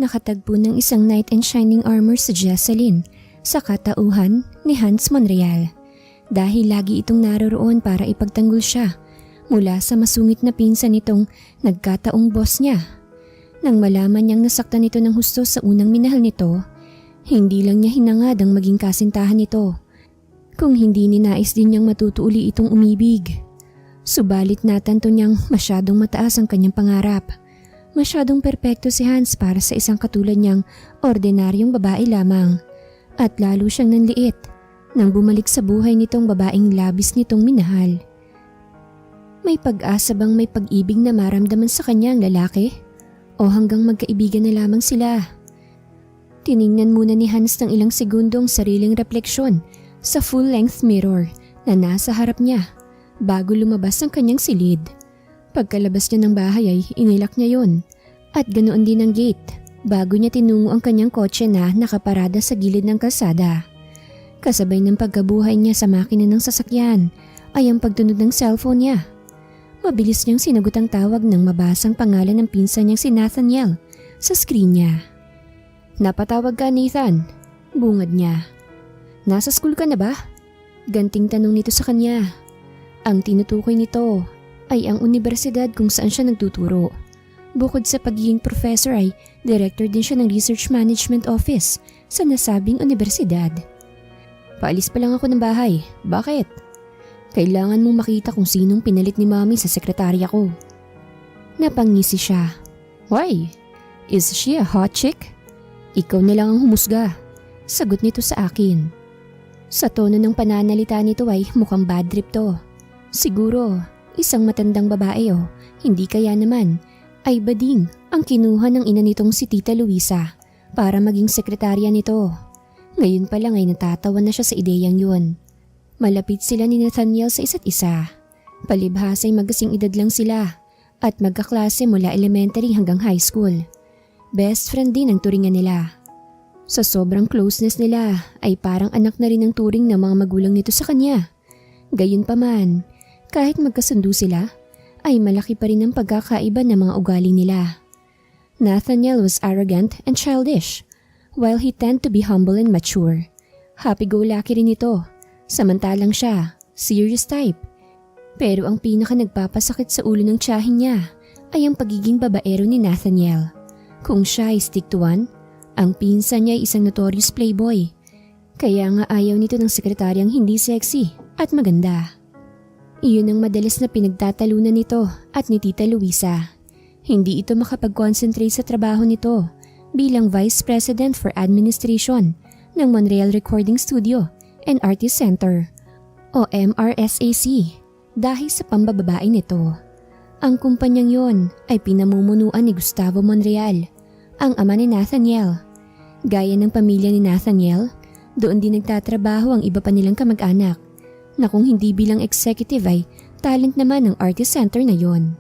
nakatagpo ng isang knight in shining armor si Jessalyn sa katauhan ni Hans Monreal dahil lagi itong naroroon para ipagtanggol siya mula sa masungit na pinsan nitong nagkataong boss niya. Nang malaman niyang nasaktan ito ng husto sa unang minahal nito, hindi lang niya hinangad ang maging kasintahan nito, kung hindi ninais din niyang matutuuli itong umibig. Subalit natanto niyang masyadong mataas ang kanyang pangarap. Masyadong perpekto si Hans para sa isang katulad niyang ordinaryong babae lamang, at lalo siyang nanliit nang bumalik sa buhay nitong babaeng labis nitong minahal. May pag-asa bang may pag-ibig na maramdaman sa kanya ang lalaki? O hanggang magkaibigan na lamang sila? Tiningnan muna ni Hans ng ilang segundong sariling refleksyon sa full-length mirror na nasa harap niya bago lumabas ang kanyang silid. Pagkalabas niya ng bahay ay inilak niya yon, at ganoon din ang gate bago niya tinungo ang kanyang kotse na nakaparada sa gilid ng kalsada. Kasabay ng pagkabuhay niya sa makina ng sasakyan ay ang pagtunog ng cellphone niya. Mabilis niyang sinagot ang tawag nang mabasang pangalan ng pinsan niyang si Nathaniel sa screen niya. "Napatawag ka, Nathan?" bungad niya. "Nasa school ka na ba?" ganting tanong nito sa kanya. Ang tinutukoy nito ay ang universidad kung saan siya nagtuturo. Bukod sa pagiging professor ay director din siya ng Research Management Office sa nasabing universidad. "Paalis pa lang ako ng bahay. Bakit?" "Kailangan mong makita kung sinong pinalit ni Mommy sa sekretarya ko." Napangisi siya. "Why? Is she a hot chick?" "Ikaw na lang ang humusga," sagot nito sa akin. Sa tono ng pananalita nito ay mukhang bad trip to. Siguro, isang matandang babae o hindi kaya naman ay bading ang kinuha ng ina nitong si Tita Luisa para maging sekretarya nito. Ngayon pa lang ay natatawa na siya sa ideyang yun. Malapit sila ni Nathaniel sa isa't isa. Palibhas ay magkasing edad lang sila at magkaklase mula elementary hanggang high school. Best friend din ang turingan nila. Sa sobrang closeness nila ay parang anak na rin ang turing ng mga magulang nito sa kanya. Gayunpaman, kahit magkasundo sila, ay malaki pa rin ang pagkakaiba ng mga ugali nila. Nathaniel was arrogant and childish, while he tended to be humble and mature. Happy-go-lucky rin ito, samantalang siya, serious type. Pero ang pinaka nagpapasakit sa ulo ng tiyahin niya ay ang pagiging babaero ni Nathaniel. Kung siya ay stick to one, ang pinsan niya ay isang notorious playboy. Kaya nga ayaw nito ng sekretaryang hindi sexy at maganda. Iyon ang madalas na pinagtatalunan nito at ni Tita Luisa. Hindi ito makapag-concentrate sa trabaho nito bilang Vice President for Administration ng Monreal Recording Studio and Artist Center o MRSAC dahil sa pambababae nito. Ang kumpanyang yon ay pinamumunuan ni Gustavo Monreal, ang ama ni Nathaniel. Gaya ng pamilya ni Nathaniel, doon din nagtatrabaho ang iba pa nilang kamag-anak na kung hindi bilang executive ay talent naman ng artist center na yon.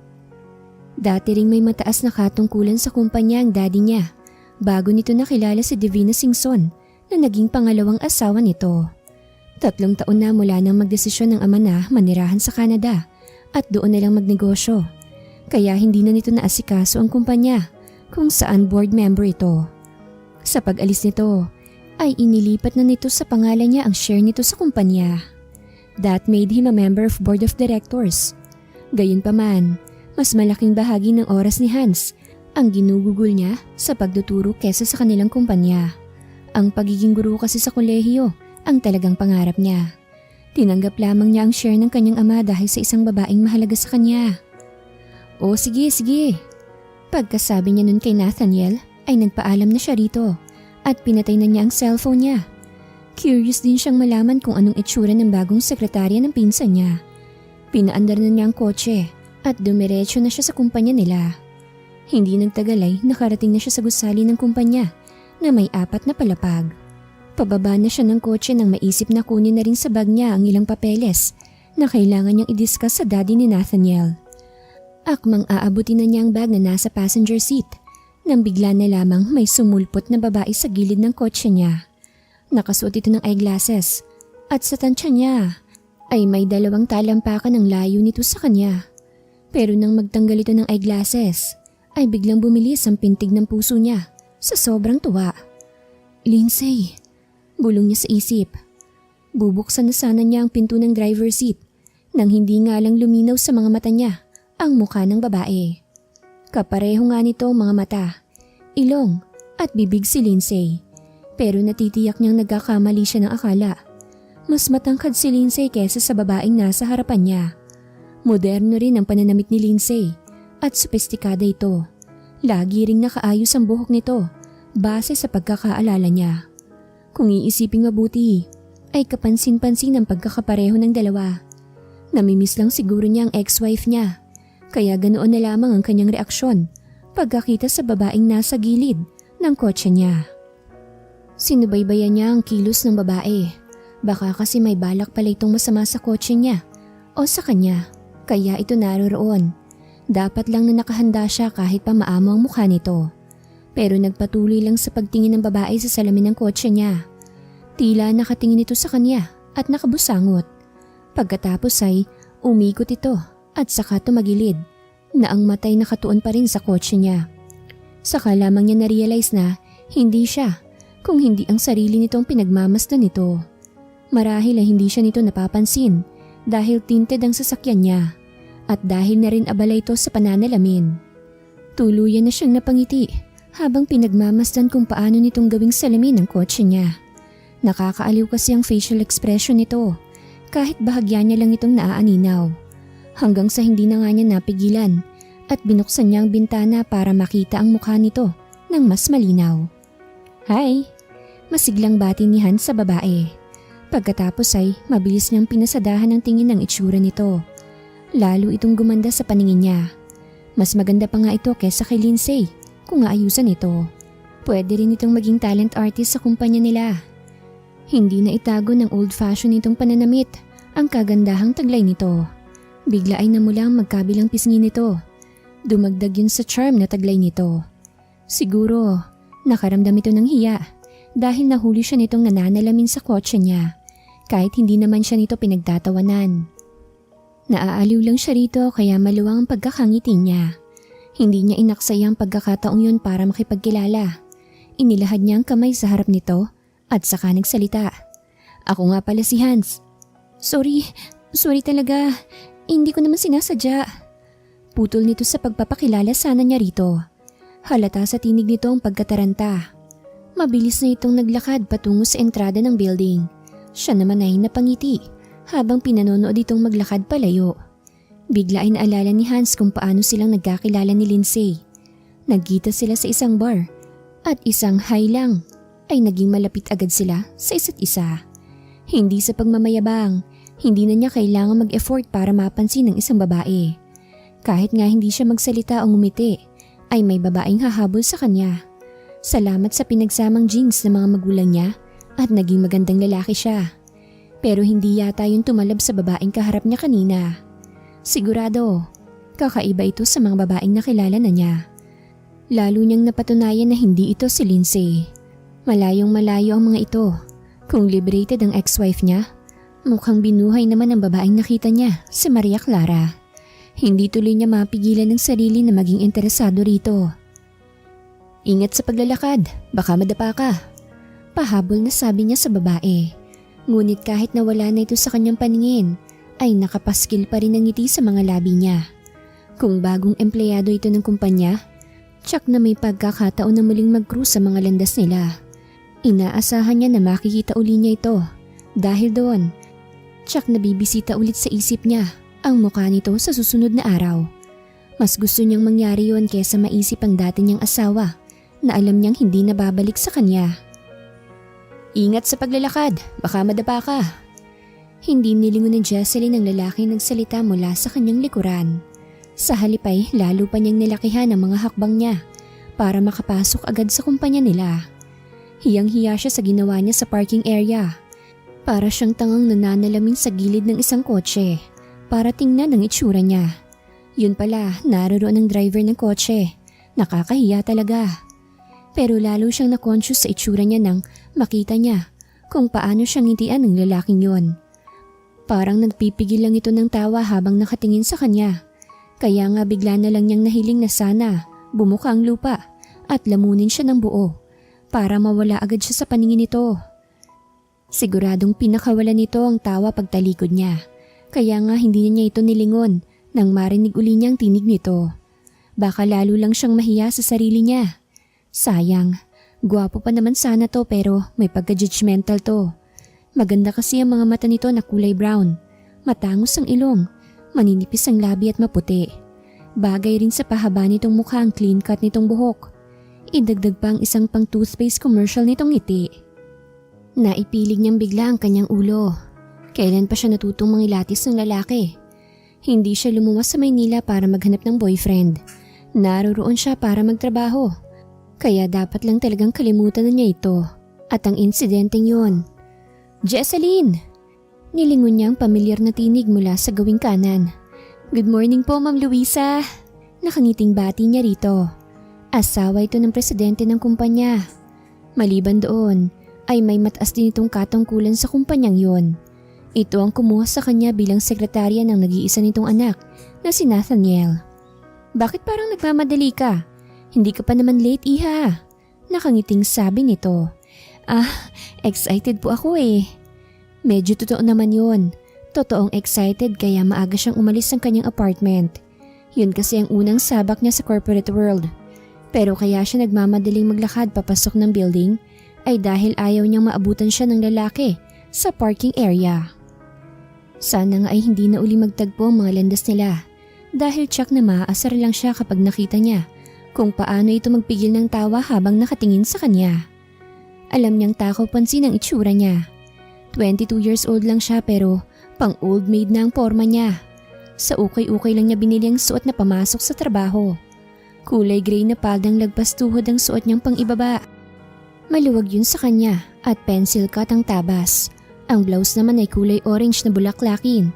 Dati ring may mataas na katungkulan sa kumpanya ang daddy niya bago nito nakilala si Divina Singson na naging pangalawang asawa nito. 3 taon na mula nang magdesisyon ng ama na manirahan sa Canada at doon na lang magnegosyo. Kaya hindi na nito naasikaso ang kumpanya kung saan board member ito. Sa pag-alis nito ay inilipat na nito sa pangalan niya ang share nito sa kumpanya. That made him a member of board of directors. Gayunpaman, mas malaking bahagi ng oras ni Hans ang ginugugol niya sa pagtuturo kesa sa kanilang kumpanya. Ang pagiging guro kasi sa kolehiyo ang talagang pangarap niya. Tinanggap lamang niya ang share ng kanyang ama dahil sa isang babaeng mahalaga sa kanya. "O sige. Pagkasabi niya nun kay Nathaniel ay nagpaalam na siya rito at pinatay na niya ang cellphone niya. Curious din siyang malaman kung anong itsura ng bagong sekretarya ng pinsan niya. Pinaandar na niya ang kotse at dumiretso na siya sa kumpanya nila. Hindi nagtagal ay nakarating na siya sa gusali ng kumpanya na may 4 na palapag. Pababa na siya ng kotse nang maisip na kunin na rin sa bag niya ang ilang papeles na kailangan niyang i-discuss sa daddy ni Nathaniel. Akmang aabutin na niya ang bag na nasa passenger seat nang bigla na lamang may sumulpot na babae sa gilid ng kotse niya. Nakasuot ito ng eyeglasses at sa tansya niya ay may 2 talampakan ng layo nito sa kanya. Pero nang magtanggal ito ng eyeglasses ay biglang bumilis ang pintig ng puso niya sa sobrang tuwa. Lindsay, bulong niya sa isip. Bubuksan na sana niya ang pinto ng driver seat nang hindi nga lang luminaw sa mga mata niya ang mukha ng babae. Kapareho nga nito ang mga mata, ilong at bibig si Lindsay. Pero natitiyak niyang nagkakamali siya ng akala. Mas matangkad si Lindsay kesa sa babaeng nasa harapan niya. Moderno rin ang pananamit ni Lindsay at sopestikada ito. Lagi ring nakaayos ang buhok nito base sa pagkakaalala niya. Kung iisiping mabuti, ay kapansin-pansin ang pagkakapareho ng dalawa. Namimiss lang siguro niya ang ex-wife niya, kaya ganoon na lamang ang kanyang reaksyon pagkakita sa babaeng nasa gilid ng kotse niya. Sinubaybayan niya ang kilos ng babae. Baka kasi may balak pala itong masama sa kotse niya o sa kanya, kaya ito naroroon. Dapat lang na nakahanda siya kahit pa maamo ang mukha nito. Pero nagpatuloy lang sa pagtingin ng babae sa salamin ng kotse niya. Tila nakatingin ito sa kanya at nakabusangot. Pagkatapos ay umikot ito at saka tumagilid na ang matay nakatuon pa rin sa kotse niya. Saka lamang niya na-realize na hindi siya kung hindi ang sarili nitong pinagmamasdan nito. Marahil ay hindi siya nito napapansin dahil tinted ang sasakyan niya at dahil na rin abala ito sa pananalamin. Tuluyan na siyang napangiti habang pinagmamasdan kung paano nitong gawing salamin ang kotse niya. Nakakaaliw kasi ang facial expression nito kahit bahagya niya lang itong naaaninaw. Hanggang sa hindi na nga niya napigilan at binuksan niya ang bintana para makita ang mukha nito ng mas malinaw. Hi! Masiglang bati ni Hans sa babae. Pagkatapos ay mabilis niyang pinasadahan ang tingin ng itsura nito. Lalo itong gumanda sa paningin niya. Mas maganda pa nga ito kesa kay Lindsay kung aayusan ito. Pwede rin itong maging talent artist sa kumpanya nila. Hindi na itago ng old-fashioned nitong pananamit ang kagandahang taglay nito. Bigla ay namulang magkabilang pisngi nito. Dumagdag yun sa charm na taglay nito. Siguro, nakaramdam ito ng hiya dahil nahuli siya nitong nananalamin sa kotse niya kahit hindi naman siya nito pinagtatawanan. Naaaliw lang siya rito kaya maluwang ang pagkakangiti niya. Hindi niya inaksaya ang pagkakataong yun para makipagkilala. Inilahad niya ang kamay sa harap nito at saka nagsalita. Ako nga pala si Hans. Sorry talaga. Hindi ko naman sinasadya. Putol nito sa pagpapakilala sana niya rito. Halata sa tinig nito ang pagkataranta. Mabilis na itong naglakad patungo sa entrada ng building. Siya naman ay napangiti habang pinanonood itong maglakad palayo. Bigla ay naalala ni Hans kung paano silang nagkakilala ni Lindsay. Nagkita sila sa isang bar at isang hi lang ay naging malapit agad sila sa isa't isa. Hindi sa pagmamayabang, hindi na niya kailangan mag-effort para mapansin ng isang babae. Kahit nga hindi siya magsalita o ngumiti, ay may babaeng hahabol sa kanya. Salamat sa pinagsamang genes ng mga magulang niya at naging magandang lalaki siya. Pero hindi yata yung tumalab sa babaeng kaharap niya kanina. Sigurado, kakaiba ito sa mga babaeng nakilala na niya. Lalo niyang napatunayan na hindi ito si Lindsay. Malayong malayo ang mga ito. Kung liberated ang ex-wife niya, mukhang binuhay naman ang babaeng nakita niya, si Maria Clara. Hindi tuloy niya mapigilan ng sarili na maging interesado rito. Ingat sa paglalakad, baka madapa ka. Pahabol na sabi niya sa babae. Ngunit kahit nawala na ito sa kanyang paningin, ay nakapaskil pa rin ang ngiti sa mga labi niya. Kung bagong empleyado ito ng kumpanya, tsak na may pagkakataon na muling mag-cruise sa mga landas nila. Inaasahan niya na makikita uli niya ito. Dahil doon, tsak na bibisita ulit sa isip niya ang mukha nito sa susunod na araw. Mas gusto niyang mangyari yon kesa maisip ang dati niyang asawa na alam niyang hindi na babalik sa kanya. Ingat sa paglalakad, baka madapa ka. Hindi nilingon ni Jesseline ang lalaki nagsalita mula sa kanyang likuran. Sa halip ay lalo pa niyang nilakihan ang mga hakbang niya para makapasok agad sa kumpanya nila. Hiyang-hiya siya sa ginawa niya sa parking area. Para siyang tangang nananalamin sa gilid ng isang kotse para tingnan ang itsura niya. Yun pala, naroroon ang driver ng kotse. Nakakahiya talaga. Pero lalo siyang na-conscious sa itsura niya nang makita niya kung paano siyang ngitian ng lalaking yon. Parang nagpipigil lang ito ng tawa habang nakatingin sa kanya. Kaya nga bigla na lang niyang nahiling na sana bumuka ang lupa at lamunin siya ng buo para mawala agad siya sa paningin nito. Siguradong pinakawalan nito ang tawa pagtalikod niya, kaya nga hindi niya ito nilingon nang marinig uli niyang tinig nito. Baka lalo lang siyang mahiya sa sarili niya. Sayang, gwapo pa naman sana to pero may pagka-judgmental to. Maganda kasi ang mga mata nito na kulay brown, matangos ang ilong, maninipis ang labi at maputi. Bagay rin sa pahaba nitong mukha ang clean cut nitong buhok. Idagdag pa ang isang pang toothpaste commercial nitong ngiti. Naipilig niyang bigla ang kanyang ulo. Kailan pa siya natutong mangilatis ng lalaki? Hindi siya lumuwas sa Maynila para maghanap ng boyfriend. Naroroon siya para magtrabaho. Kaya dapat lang talagang kalimutan na niya ito. At ang insidenteng yun. Jesseline! Nilingon niya ang pamilyar na tinig mula sa gawing kanan. Good morning po, Ma'am Luisa. Nakangiting bati niya rito. Asawa ito ng presidente ng kumpanya. Maliban doon, ay may mataas din itong katungkulan sa kumpanyang yon. Ito ang kumuha sa kanya bilang sekretarya ng nag-iisa nitong anak na si Nathaniel. Bakit parang nagmamadali ka? Hindi ka pa naman late, iha. Nakangiting sabi nito. Excited po ako eh. Medyo totoo naman yun. Totoong excited kaya maaga siyang umalis ng kanyang apartment. Yun kasi ang unang sabak niya sa corporate world. Pero kaya siya nagmamadaling maglakad papasok ng building ay dahil ayaw niyang maabutan siya ng lalaki sa parking area. Sana nga ay hindi na uli magtagpo ang mga landas nila dahil tsak na maaasar lang siya kapag nakita niya kung paano ito magpigil ng tawa habang nakatingin sa kanya. Alam niyang takaw pansin ang itsura niya. 22 years old lang siya pero pang old maid na ang forma niya. Sa ukay-ukay lang niya binili ang suot na pamasok sa trabaho. Kulay gray na paldang lagpas tuhod ang suot niyang pang ibaba. Maluwag yun sa kanya at pencil cut ang tabas. Ang blouse naman ay kulay orange na bulaklakin.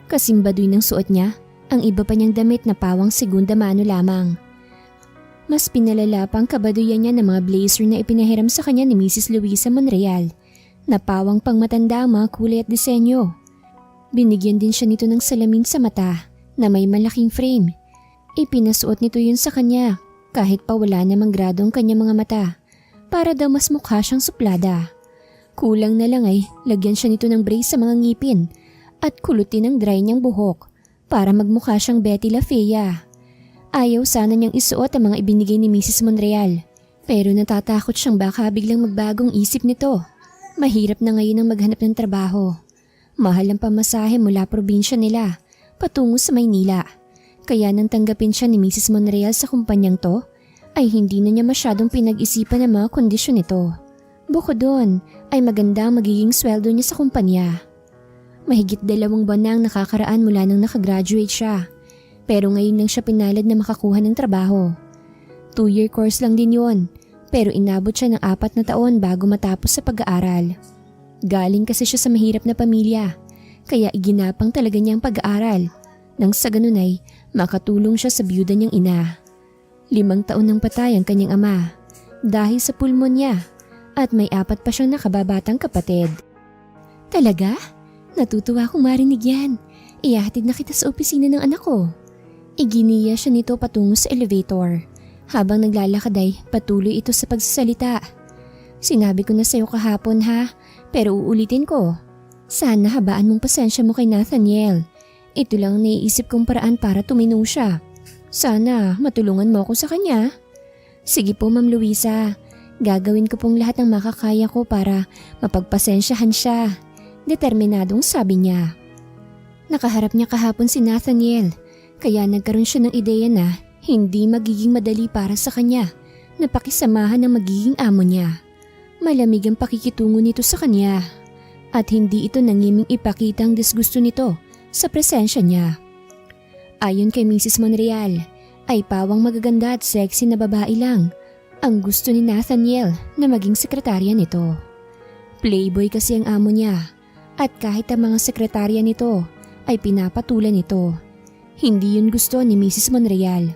Kasing baduy ng suot niya, ang iba pa niyang damit na pawang segunda mano lamang. Mas pinalala pang kabaduyan niya ng mga blazer na ipinahiram sa kanya ni Mrs. Luisa Monreal na pawang pangmatanda ang mga kulay at disenyo. Binigyan din siya nito ng salamin sa mata na may malaking frame. Ipinasuot nito yun sa kanya kahit pa wala namang grado ang kanyang mga mata. Para daw mas mukha siyang suplada. Kulang na lang ay lagyan siya nito ng brace sa mga ngipin at kulutin ang dry niyang buhok para magmukha siyang Betty La Fea. Ayaw sana niyang isuot ang mga ibinigay ni Mrs. Monreal pero natatakot siyang baka biglang magbagong isip nito. Mahirap na ngayon ang maghanap ng trabaho. Mahal ang pamasahe mula probinsya nila patungo sa Maynila. Kaya nang tanggapin siya ni Mrs. Monreal sa kumpanyang to, ay hindi na niya masyadong pinag-isipan ang mga kondisyon nito. Bukod doon ay maganda ang magiging sweldo niya sa kumpanya. Mahigit 2 buwan na ang nakakaraan mula nang nakagraduate siya. Pero ngayon lang siya pinalad na makakuha ng trabaho. 2-year course lang din yon, pero inabot siya ng 4 na taon bago matapos sa pag-aaral. Galing kasi siya sa mahirap na pamilya, kaya iginapang talaga niya ang pag-aaral. Nang sa ganun ay makatulong siya sa byuda niyang ina. 5 taon nang patay ang kanyang ama dahil sa pulmonya at may 4 pa siyang nakababatang kapatid. Talaga? Natutuwa akong marinig yan. Ihahatid na kita sa opisina ng anak ko. Iginiya siya nito patungo sa elevator. Habang naglalakad ay patuloy ito sa pagsasalita. Sinabi ko na sa'yo kahapon ha, pero uulitin ko. Sana habaan mong pasensya mo kay Nathaniel. Ito lang ang naiisip kong paraan para tumino siya. Sana matulungan mo ako sa kanya. Sige po, Ma'am Luisa. Gagawin ko pong lahat ng makakaya ko para mapagpasensyahan siya. Determinadong sabi niya. Nakaharap niya kahapon si Nathaniel, kaya nagkaroon siya ng ideya na hindi magiging madali para sa kanya na pakisamahan ng magiging amo niya. Malamig ang pakikitungo nito sa kanya at hindi ito nangiming ipakita ang disgusto nito sa presensya niya. Ayon kay Mrs. Monreal, ay pawang magaganda at sexy na babae lang ang gusto ni Nathaniel na maging sekretarya nito. Playboy kasi ang amo niya at kahit ang mga sekretarya nito ay pinapatulan ito. Hindi yun gusto ni Mrs. Monreal.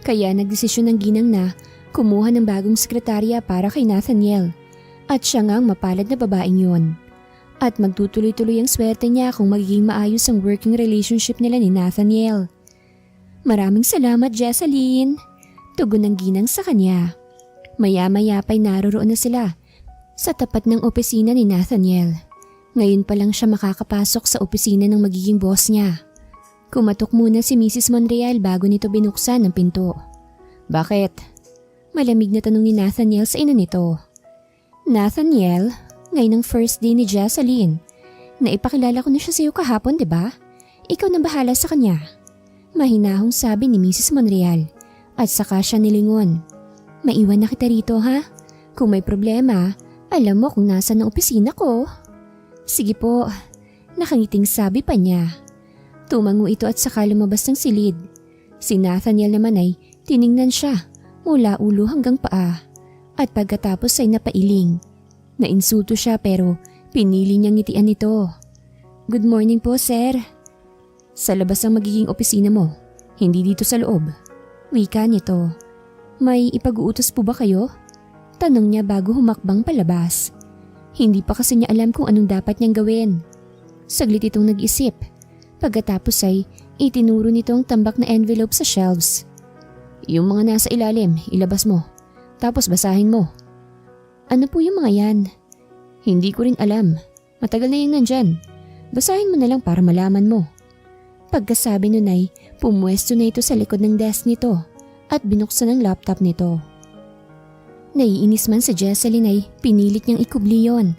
Kaya nagdesisyon ng ginang na kumuha ng bagong sekretarya para kay Nathaniel at siya nga ang mapalad na babaeng yun. At magtutuloy-tuloy ang swerte niya kung magiging maayos ang working relationship nila ni Nathaniel. Maraming salamat, Jesseline. Tugon ng ginang sa kanya. Maya-maya pa'y naroroon na sila sa tapat ng opisina ni Nathaniel. Ngayon pa lang siya makakapasok sa opisina ng magiging boss niya. Kumatok muna si Mrs. Monreal bago nito binuksan ang pinto. Bakit? Malamig na tanong ni Nathaniel sa ina nito. Nathaniel, ngayon ang first day ni Jesseline. Naipakilala ko na siya sa iyo kahapon, diba? Ikaw na bahala sa kanya. Mahinahong sabi ni Mrs. Monreal at saka siya nilingon. Maiwan na kita rito ha? Kung may problema, alam mo kung nasa ng opisina ko. Sige po, nakangiting sabi pa niya. Tumango ito at saka lumabas ng silid. Si Nathaniel naman ay tiningnan siya mula ulo hanggang paa at pagkatapos ay napailing. Nainsulto siya pero pinili niyang ngitian ito. Good morning po, sir. Sa labas ang magiging opisina mo, hindi dito sa loob. Wika nito. May ipag-uutos po ba kayo? Tanong niya bago humakbang palabas. Hindi pa kasi niya alam kung anong dapat niyang gawin. Saglit itong nag-isip. Pagkatapos ay itinuro nito ang tambak na envelope sa shelves. Yung mga nasa ilalim, ilabas mo. Tapos basahin mo. Ano po yung mga yan? Hindi ko rin alam. Matagal na yung nandyan. Basahin mo na lang para malaman mo. Pagkasabi nun ay pumwesto na ito sa likod ng desk nito at binuksan ang laptop nito. Naiinis man sa Jesseline ay pinilit niyang ikubli yon.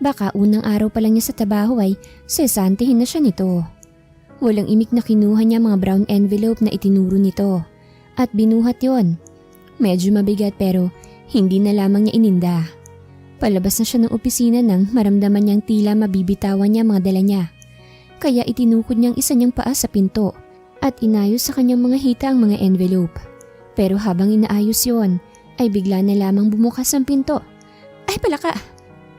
Baka unang araw pa lang niya sa trabaho ay sesantihin na siya nito. Walang imik na kinuha niya mga brown envelope na itinuro nito at binuhat yon. Medyo mabigat pero hindi na lamang niya ininda. Palabas na siya ng opisina nang maramdaman niyang tila mabibitawan niya mga dala niya. Kaya itinukod niyang isa niyang paa sa pinto at inayos sa kanyang mga hita ang mga envelope. Pero habang inaayos yon, ay bigla na lamang bumukas ang pinto. Ay palaka!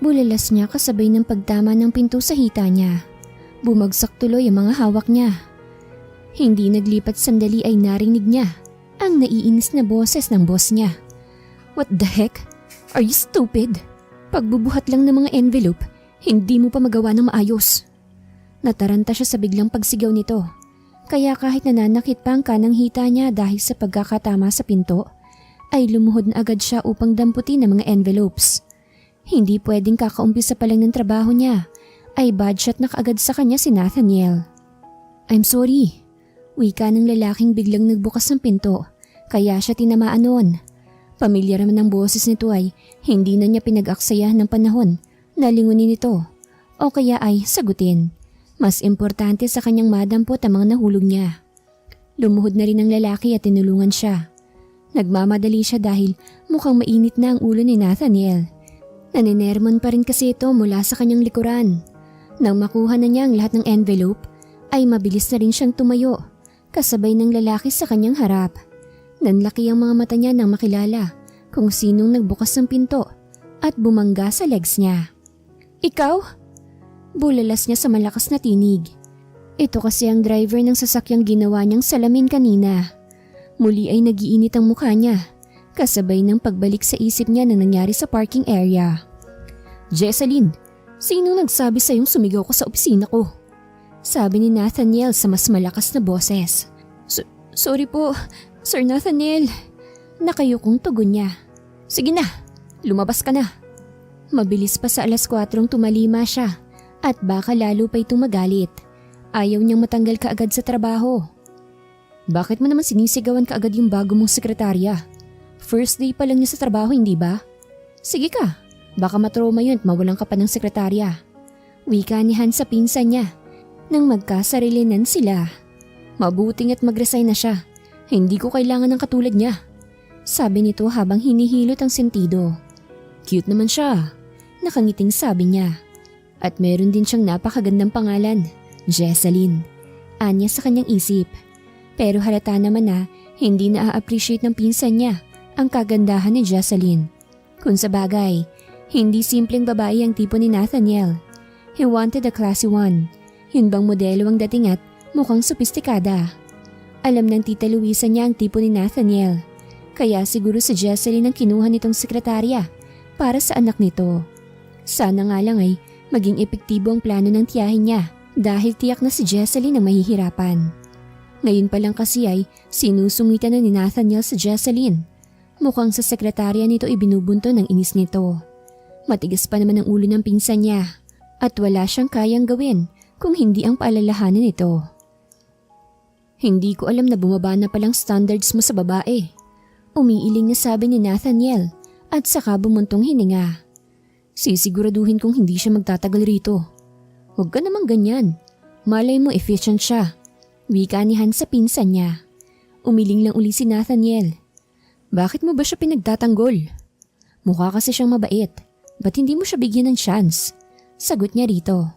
Bulalas niya kasabay ng pagtama ng pinto sa hita niya. Bumagsak tuloy ang mga hawak niya. Hindi naglipat sandali ay narinig niya ang naiinis na boses ng boss niya. What the heck? Are you stupid? Pagbubuhat lang ng mga envelope, hindi mo pa magawa ng maayos. Nataranta siya sa biglang pagsigaw nito. Kaya kahit nananakit pa ang kanang hita niya dahil sa pagkakatama sa pinto, ay lumuhod na agad siya upang damputin ang mga envelopes. Hindi pwedeng kakaumpisa pa lang ng trabaho niya, ay badshot na kaagad sa kanya si Nathaniel. I'm sorry. Wika ng lalaking biglang nagbukas ng pinto, kaya siya tinamaan noon. Pamilyar naman ang boses nito ay hindi na niya pinag-aksaya ng panahon na lingunin ito o kaya ay sagutin. Mas importante sa kanyang madampot ang mga nahulog niya. Lumuhod na rin ang lalaki at tinulungan siya. Nagmamadali siya dahil mukhang mainit na ang ulo ni Nathaniel. Naninermon pa rin kasi ito mula sa kanyang likuran. Nang makuha na niya ang lahat ng envelope, ay mabilis na rin siyang tumayo, kasabay ng lalaki sa kanyang harap. Nanlaki ang mga mata niya nang makilala kung sinong nagbukas ng pinto at bumangga sa legs niya. Ikaw? Bulalas niya sa malakas na tinig. Ito kasi ang driver ng sasakyang ginawa niyang salamin kanina. Muli ay nagiinit ang mukha niya, kasabay ng pagbalik sa isip niya na nangyari sa parking area. Jesseline, sino nagsabi sa'yong sumigaw ko sa opisina ko? Sabi ni Nathaniel sa mas malakas na boses. Sorry po, Sir Nathaniel. Nakayukong tugon niya. Sige na, lumabas ka na. Mabilis pa sa 4:00 tumalima siya at baka lalo pa itong magalit. Ayaw niyang matanggal kaagad sa trabaho. Bakit mo naman sinisigawan kaagad yung bago mong sekretarya? First day pa lang niya sa trabaho, hindi ba? Sige ka, baka matroma yun at mawalan ka pa ng sekretarya. Wika ni Han sa pinsan niya nang magkasarilinan sila. Mabuting at mag-resign na siya. Hindi ko kailangan ng katulad niya. Sabi nito habang hinihilot ang sentido. Cute naman siya. Nakangiting sabi niya. At meron din siyang napakagandang pangalan, Jesseline. Anya sa kanyang isip. Pero halata naman na hindi na-appreciate ng pinsan niya ang kagandahan ni Jesseline. Kung sa bagay, hindi simpleng babae ang tipo ni Nathaniel. He wanted a classy one. Yun bang modelo ang dating at mukhang sopistikada. Alam ng tita Luisa niya ang tipo ni Nathaniel. Kaya siguro si Jesseline ang kinuha nitong sekretarya para sa anak nito. Sana nga lang ay maging epektibo ang plano ng tiyahin niya dahil tiyak na si Jesseline ang mahihirapan. Ngayon pa lang kasi ay sinusungitan na ni Nathaniel sa Jesseline Mukhang sa sekretarya nito ibinubunto ng inis nito. Matigas pa naman ang ulo ng pinsan niya at wala siyang kayang gawin kung hindi ang paalalahanan nito. Hindi ko alam na bumaba na palang standards mo sa babae. Umiiling na sabi ni Nathaniel at saka bumuntong hininga. Sisiguraduhin kong hindi siya magtatagal rito. Huwag ka namang ganyan. Malay mo efficient siya. Wika ni Han sa pinsan niya. Umiling lang uli si Nathaniel. Bakit mo ba siya pinagtatanggol? Mukha kasi siyang mabait. Ba't hindi mo siya bigyan ng chance? Sagot niya rito.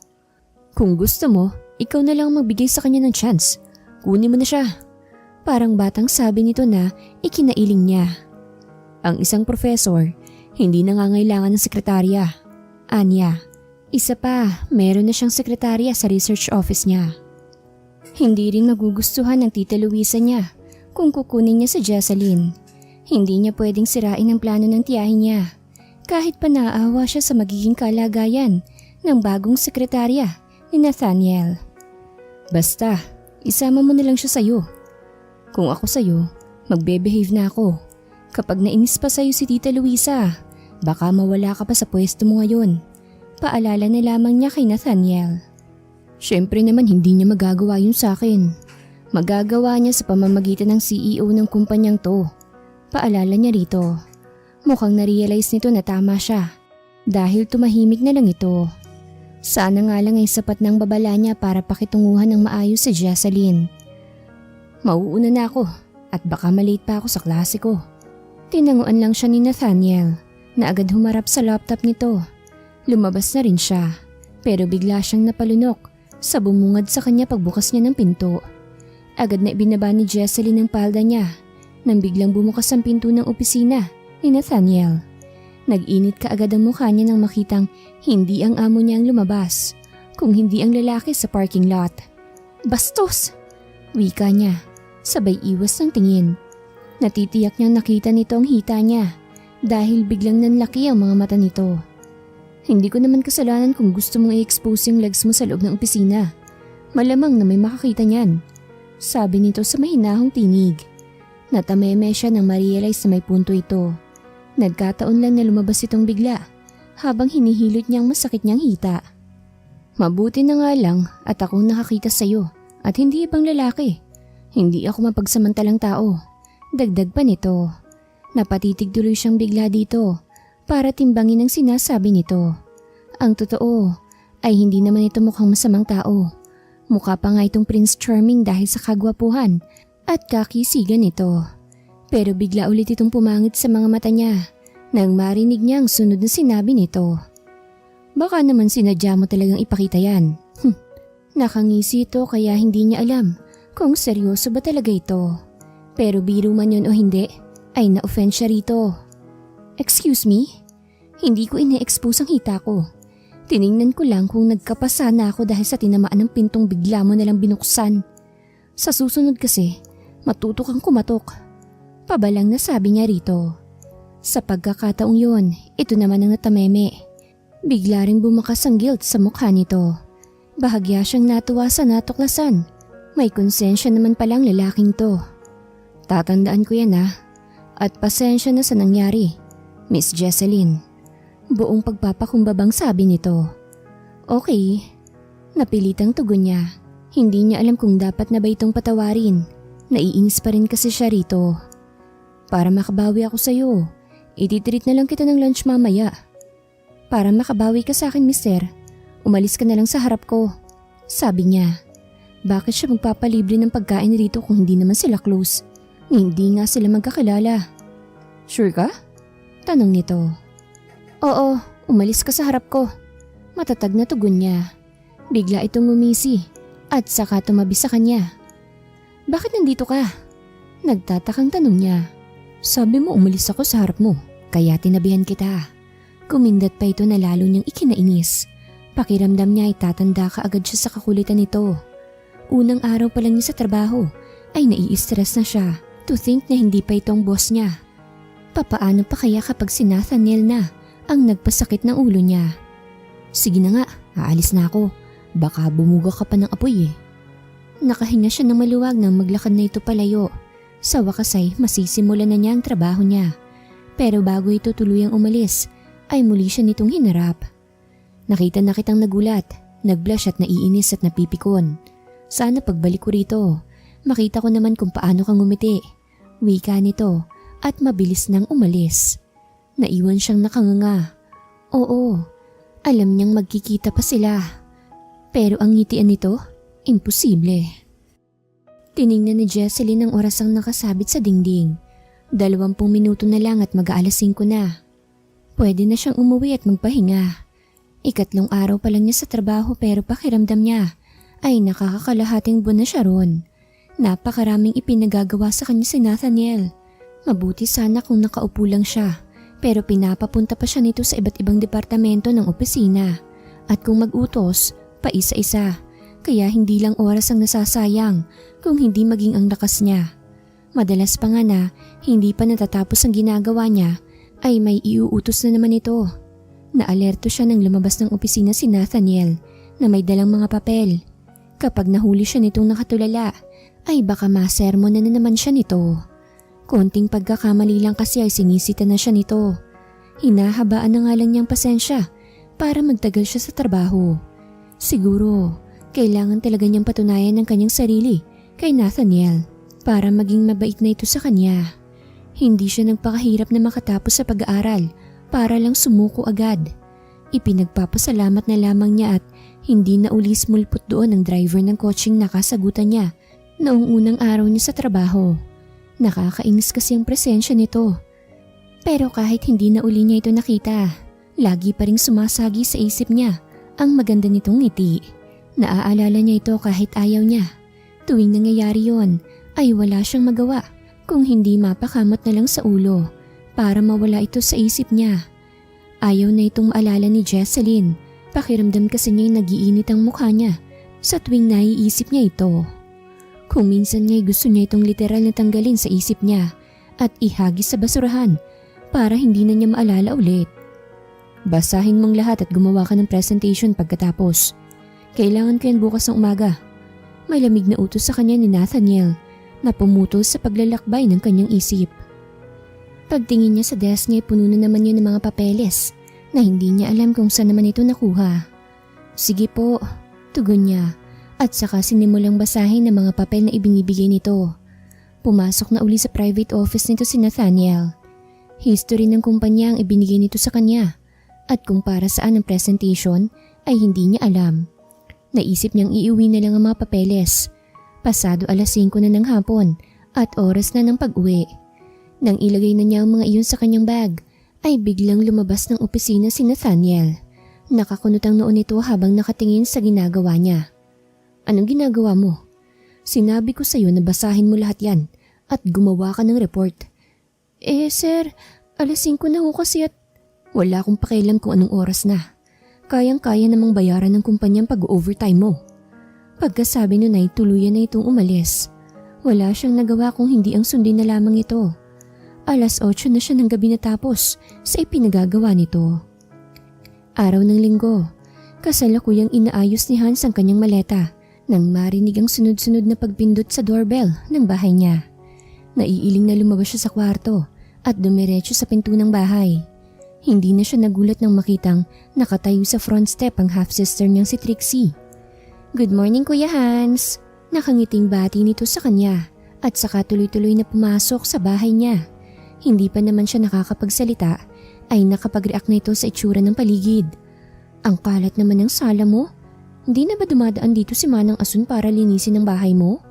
Kung gusto mo, ikaw na lang magbigay sa kanya ng chance. Kunin mo na siya. Parang batang sabi nito na ikinailing niya. Ang isang professor, hindi nangangailangan ng sekretarya. Anya. Isa pa, meron na siyang sekretarya sa research office niya. Hindi rin magugustuhan ng Tita Luisa niya kung kukunin niya si Jesseline. Hindi niya pwedeng sirain ang plano ng tiyahin niya. Kahit pa naaawa siya sa magiging kalagayan ng bagong sekretarya ni Nathaniel. Basta, isama mo na lang siya sa'yo. Kung ako sa'yo, magbe-behave na ako. Kapag nainis pa sa'yo si Tita Luisa, baka mawala ka pa sa pwesto mo ngayon. Paalala na lamang niya kay Nathaniel. Siyempre naman hindi niya magagawa yun sa akin. Magagawa niya sa pamamagitan ng CEO ng kumpanyang to. Paalala niya rito. Mukhang na-realize nito na tama siya. Dahil tumahimik na lang ito. Sana nga lang ay sapat ng babala niya para pakitunguhan ng maayos si Jesseline. Mauuna na ako at baka malate pa ako sa klase ko. Tinanguan lang siya ni Nathaniel na agad humarap sa laptop nito. Lumabas na rin siya pero bigla siyang napalunok sa bumungad sa kanya pagbukas niya ng pinto. Agad na ibinaba ni Jesseline ang palda niya nang biglang bumukas ang pinto ng opisina ni Nathaniel. Nag-init kaagad ang mukha niya nang makitang hindi ang amo niya ang lumabas, kung hindi ang lalaki sa parking lot. Bastos! Wika niya, sabay iwas ng tingin. Natitiyak niyang nakita nito ang hita niya dahil biglang nanlaki ang mga mata nito. Hindi ko naman kasalanan kung gusto mong i-expose yung legs mo sa loob ng opisina. Malamang na may makakita niyan, sabi nito sa mahinahong tinig. Natameme siya nang ma-realize na may punto ito. Nagkataon lang na lumabas itong bigla habang hinihilot niyang masakit niyang hita. Mabuti na nga lang at akong nakakita sa'yo at hindi ibang lalaki. Hindi ako mapagsamantalang tao. Dagdag pa nito. Napatitig tuloy siyang bigla dito para timbangin ang sinasabi nito. Ang totoo ay hindi naman ito mukhang masamang tao. Mukha pa nga itong Prince Charming dahil sa kagwapuhan at kakisigan nito. Pero bigla ulit itong pumangit sa mga mata niya nang marinig niya ang sunod na sinabi nito. Baka naman sinadya mo talagang ipakita yan. Nakangisi ito kaya hindi niya alam kung seryoso ba talaga ito. Pero biro man yun o hindi, ay na-offend siya rito. Excuse me? Hindi ko ine-expose ang hita ko. Tiningnan ko lang kung nagkapasa na ako dahil sa tinamaan ng pintong bigla mo nalang binuksan. Sa susunod kasi, matuto kang kumatok. Pabalang na sabi niya rito. Sa pagkakataong yun, ito naman ang natameme. Bigla ring bumakas ang guilt sa mukha nito. Bahagya siyang natuwa sa natuklasan. May konsensya naman palang lalaking to. Tatandaan ko yan at pasensya na sa nangyari, Miss Jesseline. Buong pagpapakumbabang sabi nito. Okay. Napilitang tugon niya. Hindi niya alam kung dapat na ba itong patawarin. Naiinis pa rin kasi siya rito. Para makabawi ako sa'yo, ititreat na lang kita ng lunch mamaya. Para makabawi ka sa akin, mister, umalis ka na lang sa harap ko. Sabi niya. Bakit siya magpapalibre ng pagkain rito kung hindi naman sila close? Hindi nga sila magkakilala. Sure ka? Tanong nito. Oo, umalis ka sa harap ko. Matatag na tugon niya. Bigla itong umisi at saka tumabi sa kanya. Bakit nandito ka? Nagtatakang tanong niya. Sabi mo umalis ako sa harap mo, kaya tinabihan kita. Kumindat pa ito na lalo niyang ikinainis. Pakiramdam niya ay tatanda ka agad siya sa kakulitan nito. Unang araw pa lang niya sa trabaho ay nai-stress na siya to think na hindi pa itong boss niya. Papaano pa kaya kapag si Nathaniel na ang nagpasakit ng ulo niya? Sige na nga, aalis na ako. Baka bumuga ka pa ng apoy eh. Nakahinga siya ng maluwag nang maglakad na ito palayo. Sa wakas ay masisimulan na niya ang trabaho niya Pero bago ito tuluyang umalis, ay muli siya nitong hinarap. Nakita na kitang nagulat, nagblush at naiinis at napipikon. Sana pagbalik ko rito, makita ko naman kung paano kang ngumiti. Wika nito at mabilis nang umalis. Naiwan siyang nakanganga. Oo, alam niyang magkikita pa sila. Pero ang ngitian nito, imposible. Tiningnan ni Jesseline ang orasang nakasabit sa dingding. 20 minuto na lang at mag-aalas 5 na. Pwede na siyang umuwi at magpahinga. Ikatlong araw pa lang niya sa trabaho pero pakiramdam niya ay nakakakalahating buwan na siya ron. Napakaraming ipinagagawa sa kanya si Nathaniel. Mabuti sana kung nakaupo lang siya, pero pinapapunta pa siya nito sa iba't ibang departamento ng opisina. At kung mag-utos, pa isa-isa, kaya hindi lang oras ang nasasayang kung hindi maging ang lakas niya. Madalas pa nga na hindi pa natatapos ang ginagawa niya ay may iuutos na naman ito. Naalerto siya nang lumabas ng opisina si Nathaniel na may dalang mga papel. Kapag nahuli siya nitong nakatulala, ay baka masermon na naman siya nito. Konting pagkakamali lang kasi ay sinisita na siya nito. Hinahabaan na nga lang niyang pasensya para magtagal siya sa trabaho. Siguro, kailangan talaga niyang patunayan ng kanyang sarili kay Nathaniel para maging mabait na ito sa kanya. Hindi siya nagpakahirap na makatapos sa pag-aaral para lang sumuko agad. Ipinagpapasalamat na lamang niya at hindi na uli smulpot doon ang driver ng coaching nakasagutan niya noong unang araw niya sa trabaho. Nakakainis kasi ang presensya nito. Pero kahit hindi na uli niya ito nakita, lagi pa ring sumasagi sa isip niya ang maganda nitong ngiti. Naaalala niya ito kahit ayaw niya. Tuwing nangyayari yon, ay wala siyang magawa kung hindi mapakamot na lang sa ulo para mawala ito sa isip niya. Ayaw na itong maalala ni Jesseline. Pakiramdam kasi niya'y nagiinit ang mukha niya sa tuwing naiisip niya ito. Kung minsan nga'y gusto niya itong literal na tanggalin sa isip niya at ihagis sa basurahan para hindi na niya maalala ulit. Basahin mong lahat at gumawa ka ng presentation pagkatapos. Kailangan ko yan bukas ng umaga. May lamig na utos sa kanya ni Nathaniel na pumutol sa paglalakbay ng kanyang isip. Pagtingin niya sa desk niya, puno na naman yun ng mga papeles na hindi niya alam kung saan naman ito nakuha. Sige po, tugon niya at saka sinimulang basahin ang mga papel na ibinibigay nito. Pumasok na uli sa private office nito si Nathaniel. History ng kumpanya ang ibinigay nito sa kanya at kung para saan ang presentation ay hindi niya alam. Naisip niyang iuwi na lang ang mga papeles. Pasado alas 5 na ng hapon at oras na ng pag-uwi. Nang ilagay na niya ang mga iyon sa kanyang bag, ay biglang lumabas ng opisina si Nathaniel. Nakakunot ang noon nito habang nakatingin sa ginagawa niya. Anong ginagawa mo? Sinabi ko sa iyo na basahin mo lahat yan at gumawa ka ng report. Sir, alas 5 na ho kasi at wala akong pakialam kung anong oras na. Kayang-kaya namang bayaran ng kumpanyang pag-overtime mo. Pagkasabi nun ay tuluyan na itong umalis. Wala siyang nagawa kung hindi ang sundin na lamang ito. Alas 8 na siya ng gabi natapos sa ipinagagawa nito. Araw ng linggo, kasalukuyang inaayos ni Hans ang kanyang maleta nang marinig ang sunod-sunod na pagpindot sa doorbell ng bahay niya. Naiiling na lumabas siya sa kwarto at dumiretso sa pinto ng bahay. Hindi na siya nagulat nang makitang nakatayo sa front step ang half-sister niyang si Trixie. Good morning Kuya Hans! Nakangiting bati nito sa kanya at saka tuloy-tuloy na pumasok sa bahay niya. Hindi pa naman siya nakakapagsalita ay nakapag-react na ito sa itsura ng paligid. Ang kalat naman ng sala mo. Hindi na ba dumadaan dito si Manang Asun para linisin ang bahay mo?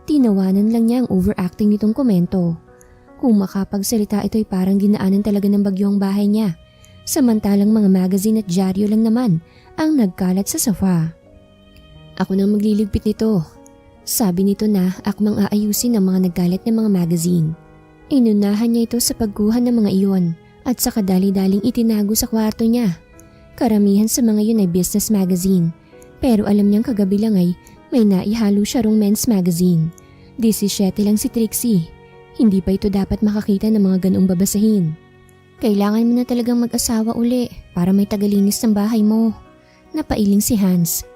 Tinawanan lang niya ang overacting nitong komento. Kung makapagsalita ito ay parang dinaanan talaga ng bagyo ang bahay niya. Samantalang mga magazine at dyaryo lang naman ang nagkalat sa sofa. Ako nang magliligpit nito. Sabi nito na akmang aayusin ang mga nagkalat na mga magazine. Inunahan niya ito sa pagkuha ng mga iyon at saka dali-daling itinago sa kwarto niya. Karamihan sa mga iyon ay business magazine pero alam niyang kagabi lang ay may naihalo siya rong men's magazine. 17 lang si Trixie. Hindi pa ito dapat makakita ng mga ganoong babasahin. Kailangan mo na talagang mag-asawa uli para may tagalinis ng bahay mo. Napailing si Hans.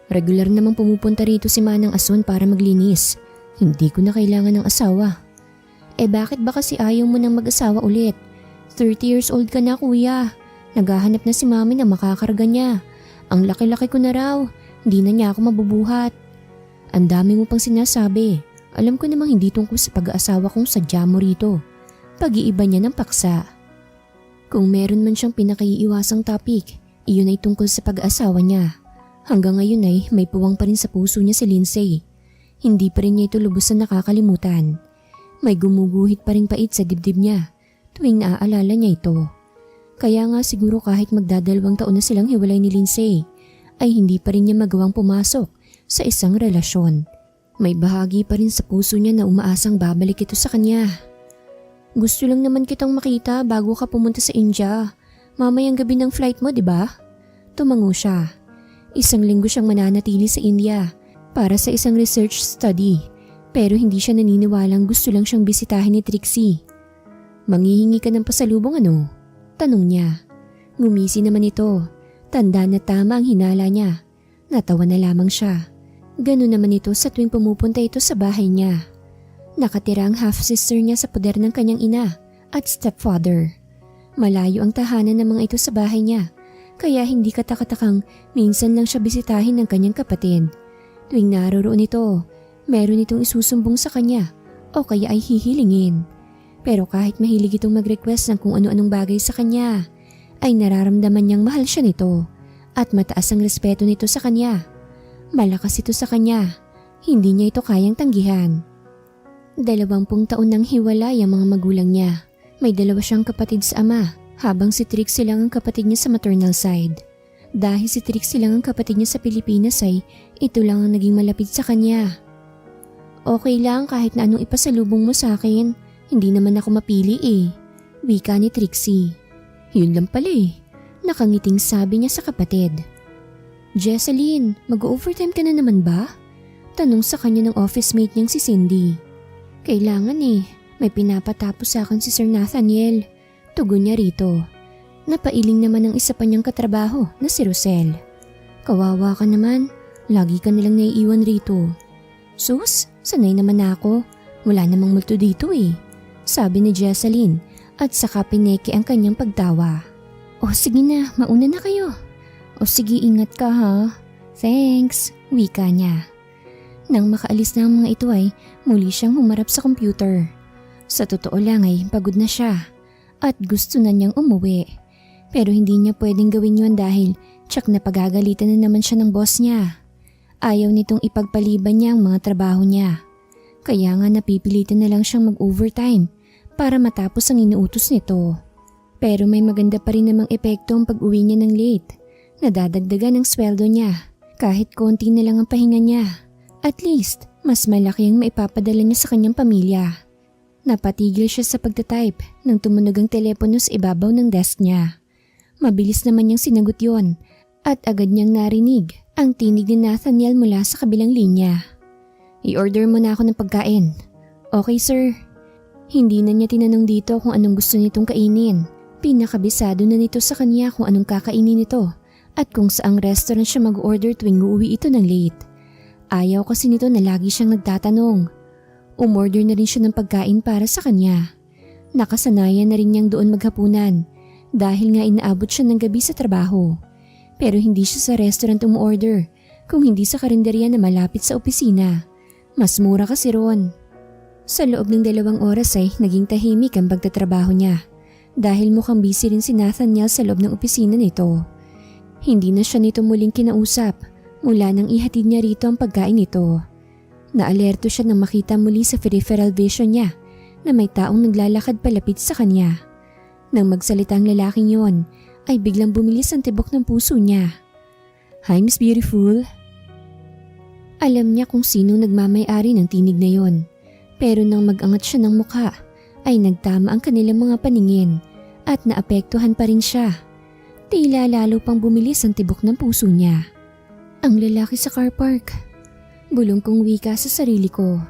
Regular namang pumupunta rito si Manang Asun para maglinis. Hindi ko na kailangan ng asawa. Bakit ba kasi ayaw mo nang mag-asawa ulit? 30 years old ka na, kuya. Naghahanap na si mami na makakarga niya. Ang laki-laki ko na raw. Hindi na niya ako mabubuhat. Ang dami mo pang sinasabi. Alam ko namang hindi tungkol sa pag-aasawa kong sadya mo rito. Pag-iiba niya ng paksa. Kung meron man siyang pinakaiiwasang topic, iyon ay tungkol sa pag-aasawa niya. Hanggang ngayon ay may puwang pa rin sa puso niya si Lindsay. Hindi pa rin niya ito lubusan nakakalimutan. May gumuguhit pa rin pait sa dibdib niya tuwing naaalala niya ito. Kaya nga siguro kahit magdadalawang taon na silang hiwalay ni Lindsay, ay hindi pa rin niya magawang pumasok sa isang relasyon. May bahagi pa rin sa puso niya na umaasang babalik ito sa kanya. Gusto lang naman kitang makita bago ka pumunta sa India. Mamayang gabi ng flight mo, di ba? Tumango siya. Isang linggo siyang mananatili sa India para sa isang research study, pero hindi siya naniniwalang gusto lang siyang bisitahin ni Trixie. Manghihingi ka ng pasalubong ano? Tanong niya. Ngumisi naman ito. Tanda na tama ang hinala niya. Natawa na lamang siya. Ganun naman ito sa tuwing pumupunta ito sa bahay niya. Nakatira ang half-sister niya sa poder ng kanyang ina at stepfather. Malayo ang tahanan ng mga ito sa bahay niya, kaya hindi katakatakang minsan lang siya bisitahin ng kanyang kapatid. Tuwing naroroon ito, meron itong isusumbong sa kanya o kaya ay hihilingin. Pero kahit mahilig itong mag-request ng kung ano-anong bagay sa kanya, ay nararamdaman niyang mahal siya nito at mataas ang respeto nito sa kanya. Malakas ito sa kanya, hindi niya ito kayang tanggihan. 20 taon nang hiwalay ang mga magulang niya. May 2 siyang kapatid sa ama, habang si Trixie lang ang kapatid niya sa maternal side. Dahil si Trixie lang ang kapatid niya sa Pilipinas ay ito lang ang naging malapit sa kanya. Okay lang kahit na anong ipasalubong mo sa akin, hindi naman ako mapili eh. Wika ni Trixie. Yun lang pala eh, nakangiting sabi niya sa kapatid. Jesseline, mag-overtime ka na naman ba? Tanong sa kanya ng office mate niyang si Cindy. Kailangan eh. May pinapatapos sa akin si Sir Nathaniel. Tugon niya rito. Napailing naman ang isa pa niyang katrabaho na si Rosel. Kawawa ka naman, lagi ka nilang naiiwan rito. Sus, sanay naman ako. Wala namang multo dito eh. Sabi ni Jesseline at saka pineke ang kanyang pagtawa. O sige na, mauna na kayo. O sige, ingat ka ha. Thanks, wika niya. Nang makaalis na ang mga ito ay muli siyang humarap sa computer. Sa totoo lang ay pagod na siya at gusto na niyang umuwi. Pero hindi niya pwedeng gawin yun dahil tsak na pagagalitan na naman siya ng boss niya. Ayaw nitong ipagpaliban niya ang mga trabaho niya. Kaya nga napipilitan na lang siyang mag-overtime para matapos ang inuutos nito. Pero may maganda pa rin namang epekto ang pag-uwi niya ng late. Nadadagdagan ang sweldo niya kahit konti na lang ang pahinga niya. At least, mas malaki ang maipapadala niya sa kanyang pamilya. Napatigil siya sa pagtatype nang tumunog ang telepono sa ibabaw ng desk niya. Mabilis naman niyang sinagot yon at agad niyang narinig ang tinig ni Nathaniel mula sa kabilang linya. I-order mo na ako ng pagkain. Okay sir. Hindi na niya tinanong dito kung anong gusto nitong kainin. Pinakabisado na nito sa kanya kung anong kakainin nito at kung saang restaurant siya mag-order tuwing uuwi ito ng late. Ayaw kasi nito na lagi siyang nagtatanong. Umorder na rin siya ng pagkain para sa kanya. Nakasanayan na rin niyang doon maghapunan dahil nga inaabot siya ng gabi sa trabaho. Pero hindi siya sa restaurant umorder kung hindi sa karinderya na malapit sa opisina. Mas mura kasi ron. Sa loob ng 2 oras ay naging tahimik ang pagtatrabaho niya dahil mukhang busy rin si Nathaniel sa loob ng opisina nito. Hindi na siya nito muling kinausap mula nang ihatid niya rito ang pagkain nito. Naalerto siya nang makita muli sa peripheral vision niya na may taong naglalakad palapit sa kanya. Nang magsalita ang lalaking yon, ay biglang bumilis ang tibok ng puso niya. Hi Miss Beautiful. Alam niya kung sino nagmamay-ari ng tinig na yon, pero nang mag-angat siya ng mukha, ay nagtama ang kanilang mga paningin at naapektuhan pa rin siya. Tila lalo pang bumilis ang tibok ng puso niya. Ang lalaki sa car park. Bulong kong wika sa sarili ko.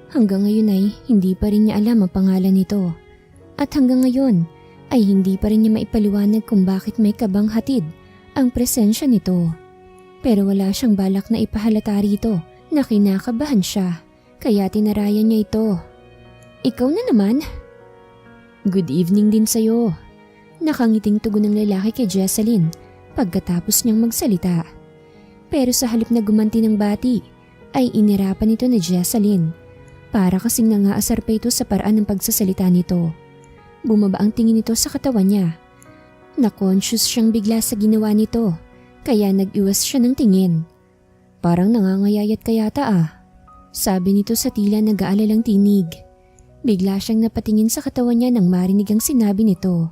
Hanggang ngayon ay hindi pa rin niya alam ang pangalan nito. At hanggang ngayon ay hindi pa rin niya maipaliwanag kung bakit may kabang hatid ang presensya nito. Pero wala siyang balak na ipahalata rito na kinakabahan siya, kaya tinarayan niya ito. Ikaw na naman? Good evening din sa'yo. Nakangiting tugon ng lalaki kay Jesseline pagkatapos niyang magsalita. Pero sa halip na gumanti ng bati, ay inirapan ito ni Jesseline. Para kasing nangaasar pa ito sa paraan ng pagsasalita nito. Bumaba ang tingin nito sa katawan niya. Na-conscious siyang bigla sa ginawa nito, kaya nag-iwas siya ng tingin. Parang nangangayayat ka yata sabi nito sa tila nag-aalalang tinig. Bigla siyang napatingin sa katawan niya nang marinig ang sinabi nito.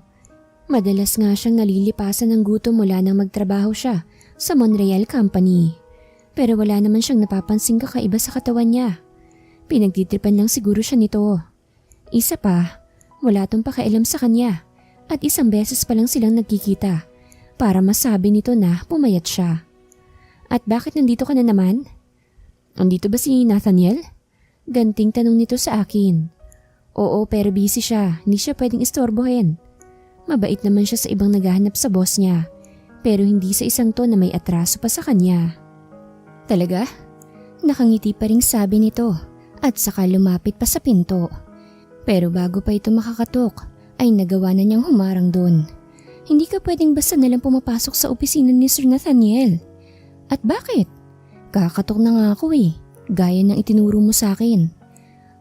Madalas nga siyang nalilipasan ng gutom mula nang magtrabaho siya sa Monreal Company. Pero wala naman siyang napapansing kakaiba sa katawan niya. Pinagtitripan lang siguro siya nito. Isa pa, wala tong pakialam sa kanya at isang beses pa lang silang nagkikita para masabi nito na pumayat siya. At bakit nandito ka na naman? Andito ba si Nathaniel? Ganting tanong nito sa akin. Oo, pero busy siya, hindi siya pwedeng istorbohin. Mabait naman siya sa ibang naghahanap sa boss niya, pero hindi sa isang to na may atraso pa sa kanya. Talaga? Nakangiti pa ring sabi nito at saka lumapit pa sa pinto. Pero bago pa ito makakatok ay nagawa na niyang humarang doon. Hindi ka pwedeng basta nalang pumapasok sa opisina ni Sir Nathaniel. At bakit? Kakatok na nga ako gaya ng itinuro mo sa akin.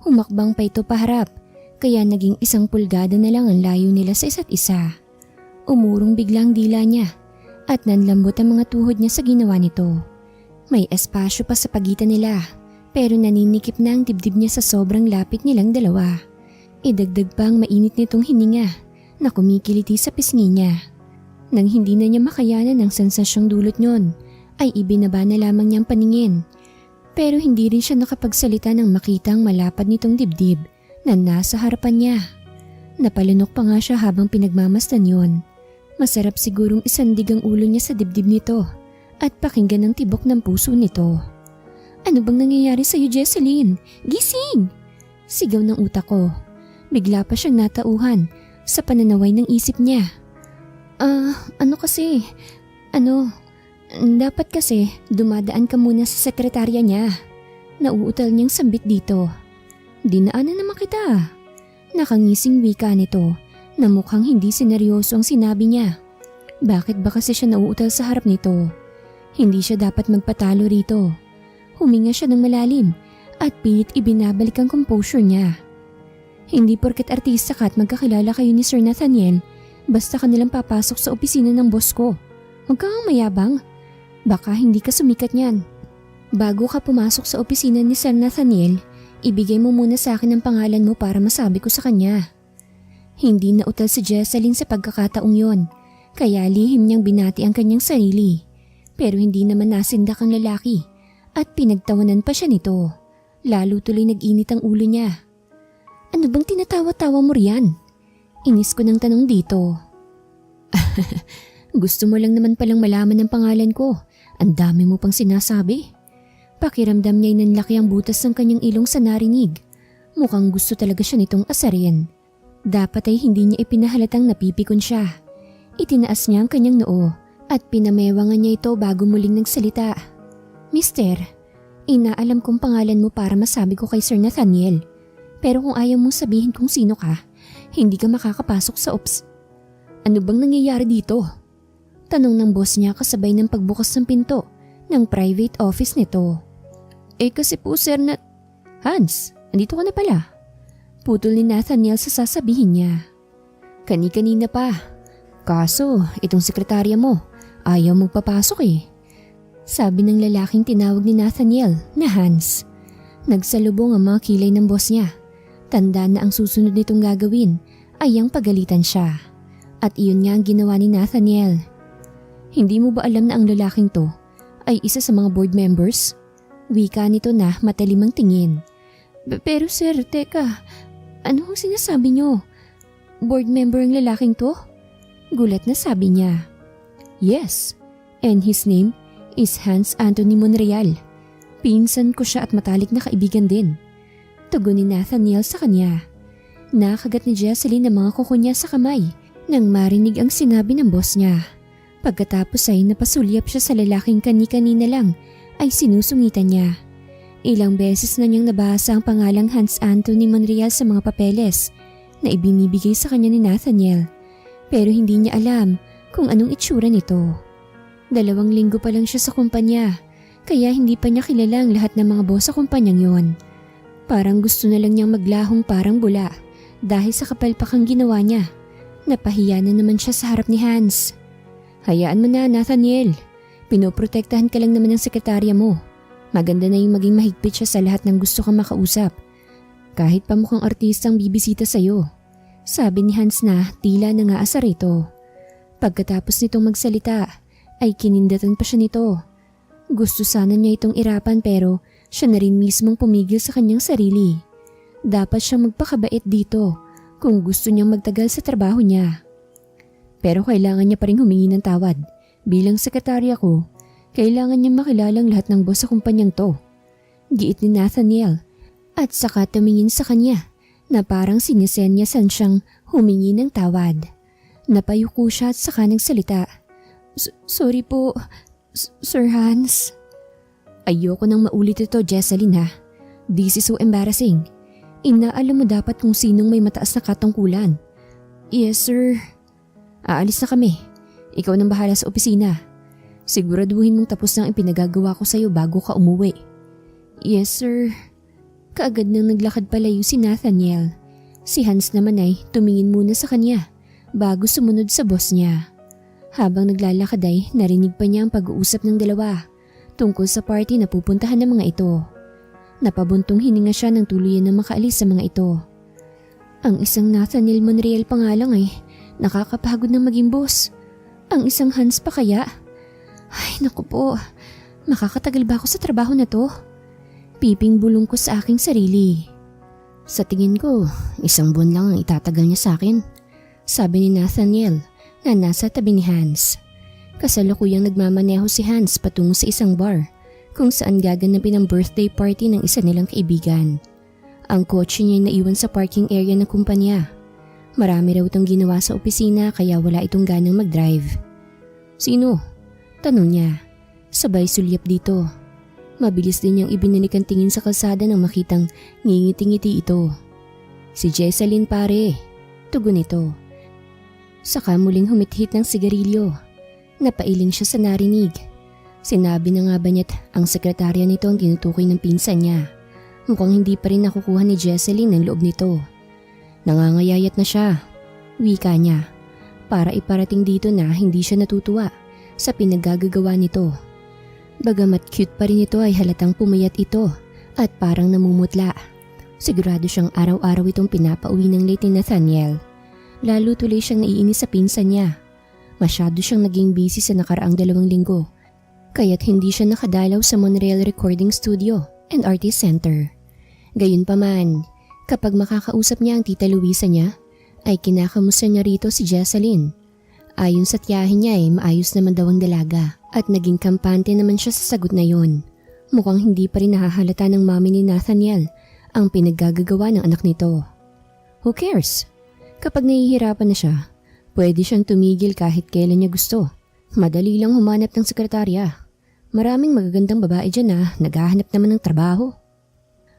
Humakbang pa ito paharap, kaya naging 1 pulgada na lang ang layo nila sa isa't isa. Umurong biglang dila niya at nanlambot ang mga tuhod niya sa ginawa nito. May espasyo pa sa pagitan nila, pero naninikip na ang dibdib niya sa sobrang lapit nilang dalawa. Idagdag pa ang mainit nitong hininga na kumikiliti sa pisngi niya. Nang hindi na niya makayanan ang sensasyong dulot niyon, ay ibinaba na lamang niyang paningin. Pero hindi rin siya nakapagsalita nang makita ang malapad nitong dibdib na nasa harapan niya. Napalunok pa nga siya habang pinagmamasdan yon. Masarap sigurong isandig ang ulo niya sa dibdib nito at pakinggan ang tibok ng puso nito. Ano bang nangyayari sa'yo, Jesseline? Gising! Sigaw ng utak ko. Bigla pa siyang natauhan sa pananaway ng isip niya. Dapat kasi dumadaan ka muna sa sekretarya niya. Nauutal niyang sambit dito. Dinaanan naman kita. Nakangising wika nito na mukhang hindi sineryoso ang sinabi niya. Bakit ba kasi siya nauutal sa harap nito? Hindi siya dapat magpatalo rito. Huminga siya ng malalim at pilit ibinabalik ang composure niya. Hindi porket artista ka at magkakilala kayo ni Sir Nathaniel, basta ka nilang papasok sa opisina ng boss ko. Huwag kang mayabang. Baka hindi ka sumikat niyan. Bago ka pumasok sa opisina ni Sir Nathaniel, ibigay mo muna sa akin ang pangalan mo para masabi ko sa kanya. Hindi nautal si Jesseline sa pagkakataong yon, kaya lihim niyang binati ang kanyang sarili. Pero hindi naman nasindak ang lalaki at pinagtawanan pa siya nito. Lalo tuloy nag-init ang ulo niya. Ano bang tinatawa-tawa mo riyan? Inis ko ng tanong dito. Gusto mo lang naman palang malaman ang pangalan ko. Ang dami mo pang sinasabi. Pakiramdam niya'y nanlaki ang butas ng kanyang ilong sa narinig. Mukhang gusto talaga siya nitong asarin. Dapat ay hindi niya ipinahalatang napipikon siya. Itinaas niya ang kanyang noo at pinamewangan niya ito bago muling nagsalita. Mister, inaalam kong pangalan mo para masabi ko kay Sir Nathaniel. Pero kung ayaw mong sabihin kung sino ka, hindi ka makakapasok sa ops. Ano bang nangyayari dito? Tanong ng boss niya kasabay ng pagbukas ng pinto ng private office nito. Kasi po sir Hans, andito ka na pala. Putol ni Nathaniel sa sasabihin niya. Kani-kanina pa. Kaso, itong sekretarya mo, ayaw magpapasok Sabi ng lalaking tinawag ni Nathaniel na Hans. Nagsalubong ang mga kilay ng boss niya. Tanda na ang susunod nitong gagawin ay ang pagalitan siya. At iyon nga ang ginawa ni Nathaniel. Hindi mo ba alam na ang lalaking to ay isa sa mga board members? Wika nito na matalimang tingin. Pero sir, teka, ano ang sinasabi niyo? Board member ang lalaking to? Gulat na sabi niya. Yes, and his name is Hans Anthony Monreal. Pinsan ko siya at matalik na kaibigan din. Tugon ni Nathaniel sa kanya. Nakagat ni Jesseline ang mga kuko niya sa kamay nang marinig ang sinabi ng boss niya. Pagkatapos ay napasulyap siya sa lalaking kani-kanina lang ay sinusungitan niya. Ilang beses na niyang nabasa ang pangalang Hans Anthony Monreal sa mga papeles, na ibinibigay sa kanya ni Nathaniel pero hindi niya alam kung anong itsura nito. 2 linggo pa lang siya sa kumpanya kaya hindi pa niya kilala ang lahat ng mga boss sa kumpanyang yon. Parang gusto na lang niyang maglahong parang bula dahil sa kapalpakang ginawa niya. Napahiya na naman siya sa harap ni Hans. Hayaan mo na, Nathaniel. Pinoprotektahan ka lang naman ng sekretarya mo. Maganda na yung maging mahigpit siya sa lahat ng gusto kang makausap. Kahit pa mukhang artistang bibisita sa'yo. Sabi ni Hans na tila nangaasar ito. Pagkatapos nitong magsalita ay kinindatan pa siya nito. Gusto sana niya itong irapan pero siya na rin mismong pumigil sa kanyang sarili. Dapat siyang magpakabait dito kung gusto niyang magtagal sa trabaho niya. Pero kailangan niya pa rin humingi ng tawad. Bilang sekretarya ko, kailangan niya makilalang lahat ng boss sa kumpanyang to. Giit ni Nathaniel at saka tumingin sa kanya na parang sinisenyasan siyang humingi ng tawad. Napayuko siya at saka nagsalita. Sorry po, Sir Hans. Ayoko nang maulit ito, Jesseline ha. This is so embarrassing. Inaalam mo dapat kung sinong may mataas na katungkulan. Yes, sir. Aalis na kami. Ikaw nang bahala sa opisina. Siguraduhin mong tapos na ang ipinagagawa ko sa'yo bago ka umuwi. Yes, sir. Kaagad nang naglakad palayo si Nathaniel. Si Hans naman ay tumingin muna sa kanya bago sumunod sa boss niya. Habang naglalakad ay narinig pa niya ang pag-uusap ng dalawa tungkol sa party na pupuntahan ng mga ito. Napabuntong hininga siya ng tuluyan na makaalis sa mga ito. Ang isang Nathaniel Monreal pa nga lang ay nakakapagod ng maging boss. Ang isang Hans pa kaya? Ay naku po, makakatagal ba ako sa trabaho na to? Piping bulong ko sa aking sarili. Sa tingin ko, 1 buwan lang ang itatagal niya sa akin. Sabi ni Nathaniel na nasa tabi ni Hans. Kasalukuyang nagmamaneho si Hans patungo sa isang bar kung saan gaganapin ang birthday party ng isa nilang kaibigan. Ang kotse niya ay naiwan sa parking area ng kumpanya. Marami raw itong ginawa sa opisina kaya wala itong ganang mag-drive. Sino? Tanong niya. Sabay sulyap dito. Mabilis din niyang ibinalik ang tingin sa kalsada nang makitang ngingiti-ngiti ito. Si Jesseline pare. Tugon ito. Saka muling humithit ng sigarilyo. Napailing siya sa narinig. Sinabi na nga ba niya't ang sekretarya nito ang tinutukoy ng pinsan niya. Mukhang hindi pa rin nakukuha ni Jesseline ang loob nito. Nangangayayat na siya. Wika niya. Para iparating dito na hindi siya natutuwa sa pinaggagawa nito. Bagamat cute pa rin ito ay halatang pumayat ito at parang namumutla. Sigurado siyang araw-araw itong pinapauwi ng late ni Nathaniel. Lalo tuloy siyang naiinis sa pinsan niya. Masyado siyang naging busy sa nakaraang 2 linggo. Kaya't hindi siya nakadalaw sa Monreal Recording Studio and Artist Center. Gayunpaman, kapag makakausap niya ang tita Luisa niya, ay kinakamusta niya rito si Jesseline. Ayon sa tiyahin niya ay maayos naman daw ang dalaga at naging kampante naman siya sa sagot na yon. Mukhang hindi pa rin nahahalata ng mami ni Nathaniel ang pinaggagawa ng anak nito. Who cares? Kapag nahihirapan na siya, pwede siyang tumigil kahit kailan niya gusto. Madali lang humanap ng sekretarya. Maraming magagandang babae dyan na naghahanap naman ng trabaho.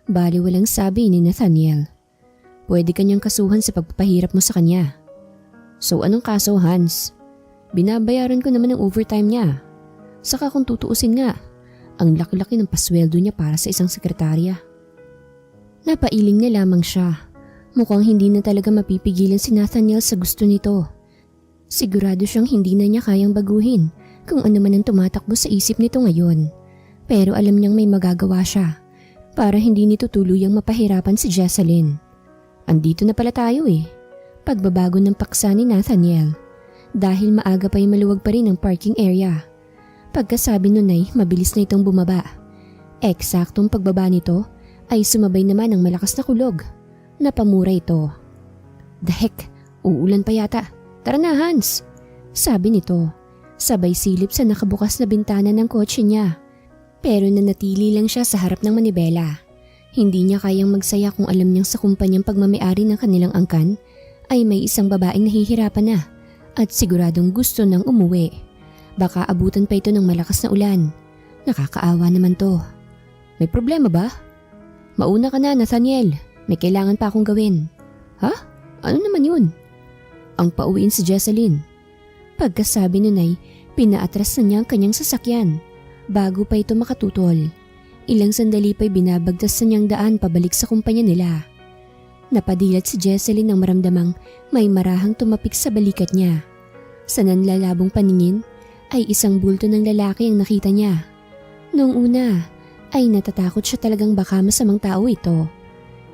Bali walang sabi ni Nathaniel. Pwede kanyang kasuhan sa pagpapahirap mo sa kanya. So anong kaso, Hans? Binabayaran ko naman ng overtime niya. Saka kung tutuusin nga, ang laki-laki ng pasweldo niya para sa isang sekretarya. Napailing na lamang siya. Mukhang hindi na talaga mapipigilan si Nathaniel sa gusto nito. Sigurado siyang hindi na niya kayang baguhin kung ano man ang tumatakbo sa isip nito ngayon. Pero alam niyang may magagawa siya para hindi nito tuluyang mapahirapan si Jesseline. Andito na pala tayo eh. Pagbabago ng paksa ni Nathaniel. Dahil maaga pa ay maluwag pa rin ang parking area. Pagkasabi nun ay mabilis na itong bumaba. Eksaktong pagbaba nito ay sumabay naman ang malakas na kulog. Napamura ito. The heck, uulan pa yata. Tara na, Hans, sabi nito. Sabay silip sa nakabukas na bintana ng kotse niya. Pero nanatili lang siya sa harap ng manibela. Hindi niya kayang magsaya kung alam niyang sa kumpanyang pagmamayari ng kanilang angkan ay may isang babaeng nahihirapan na at siguradong gusto nang umuwi. Baka abutan pa ito ng malakas na ulan. Nakakaawa naman to. May problema ba? Mauna ka na, Nathaniel. May kailangan pa akong gawin. Ha? Ano naman yun? Ang pauwiin si Jesseline. Pagkasabi nun ay pinaatras na niya ang kanyang sasakyan bago pa ito makatutol. Ilang sandali pa'y binabagtas na niyang daan pabalik sa kumpanya nila. Napadilat si Jesseline nang maramdamang may marahang tumapik sa balikat niya. Sa nanlalabong paningin ay isang bulto ng lalaki ang nakita niya. Noong una ay natatakot siya talagang baka masamang tao ito.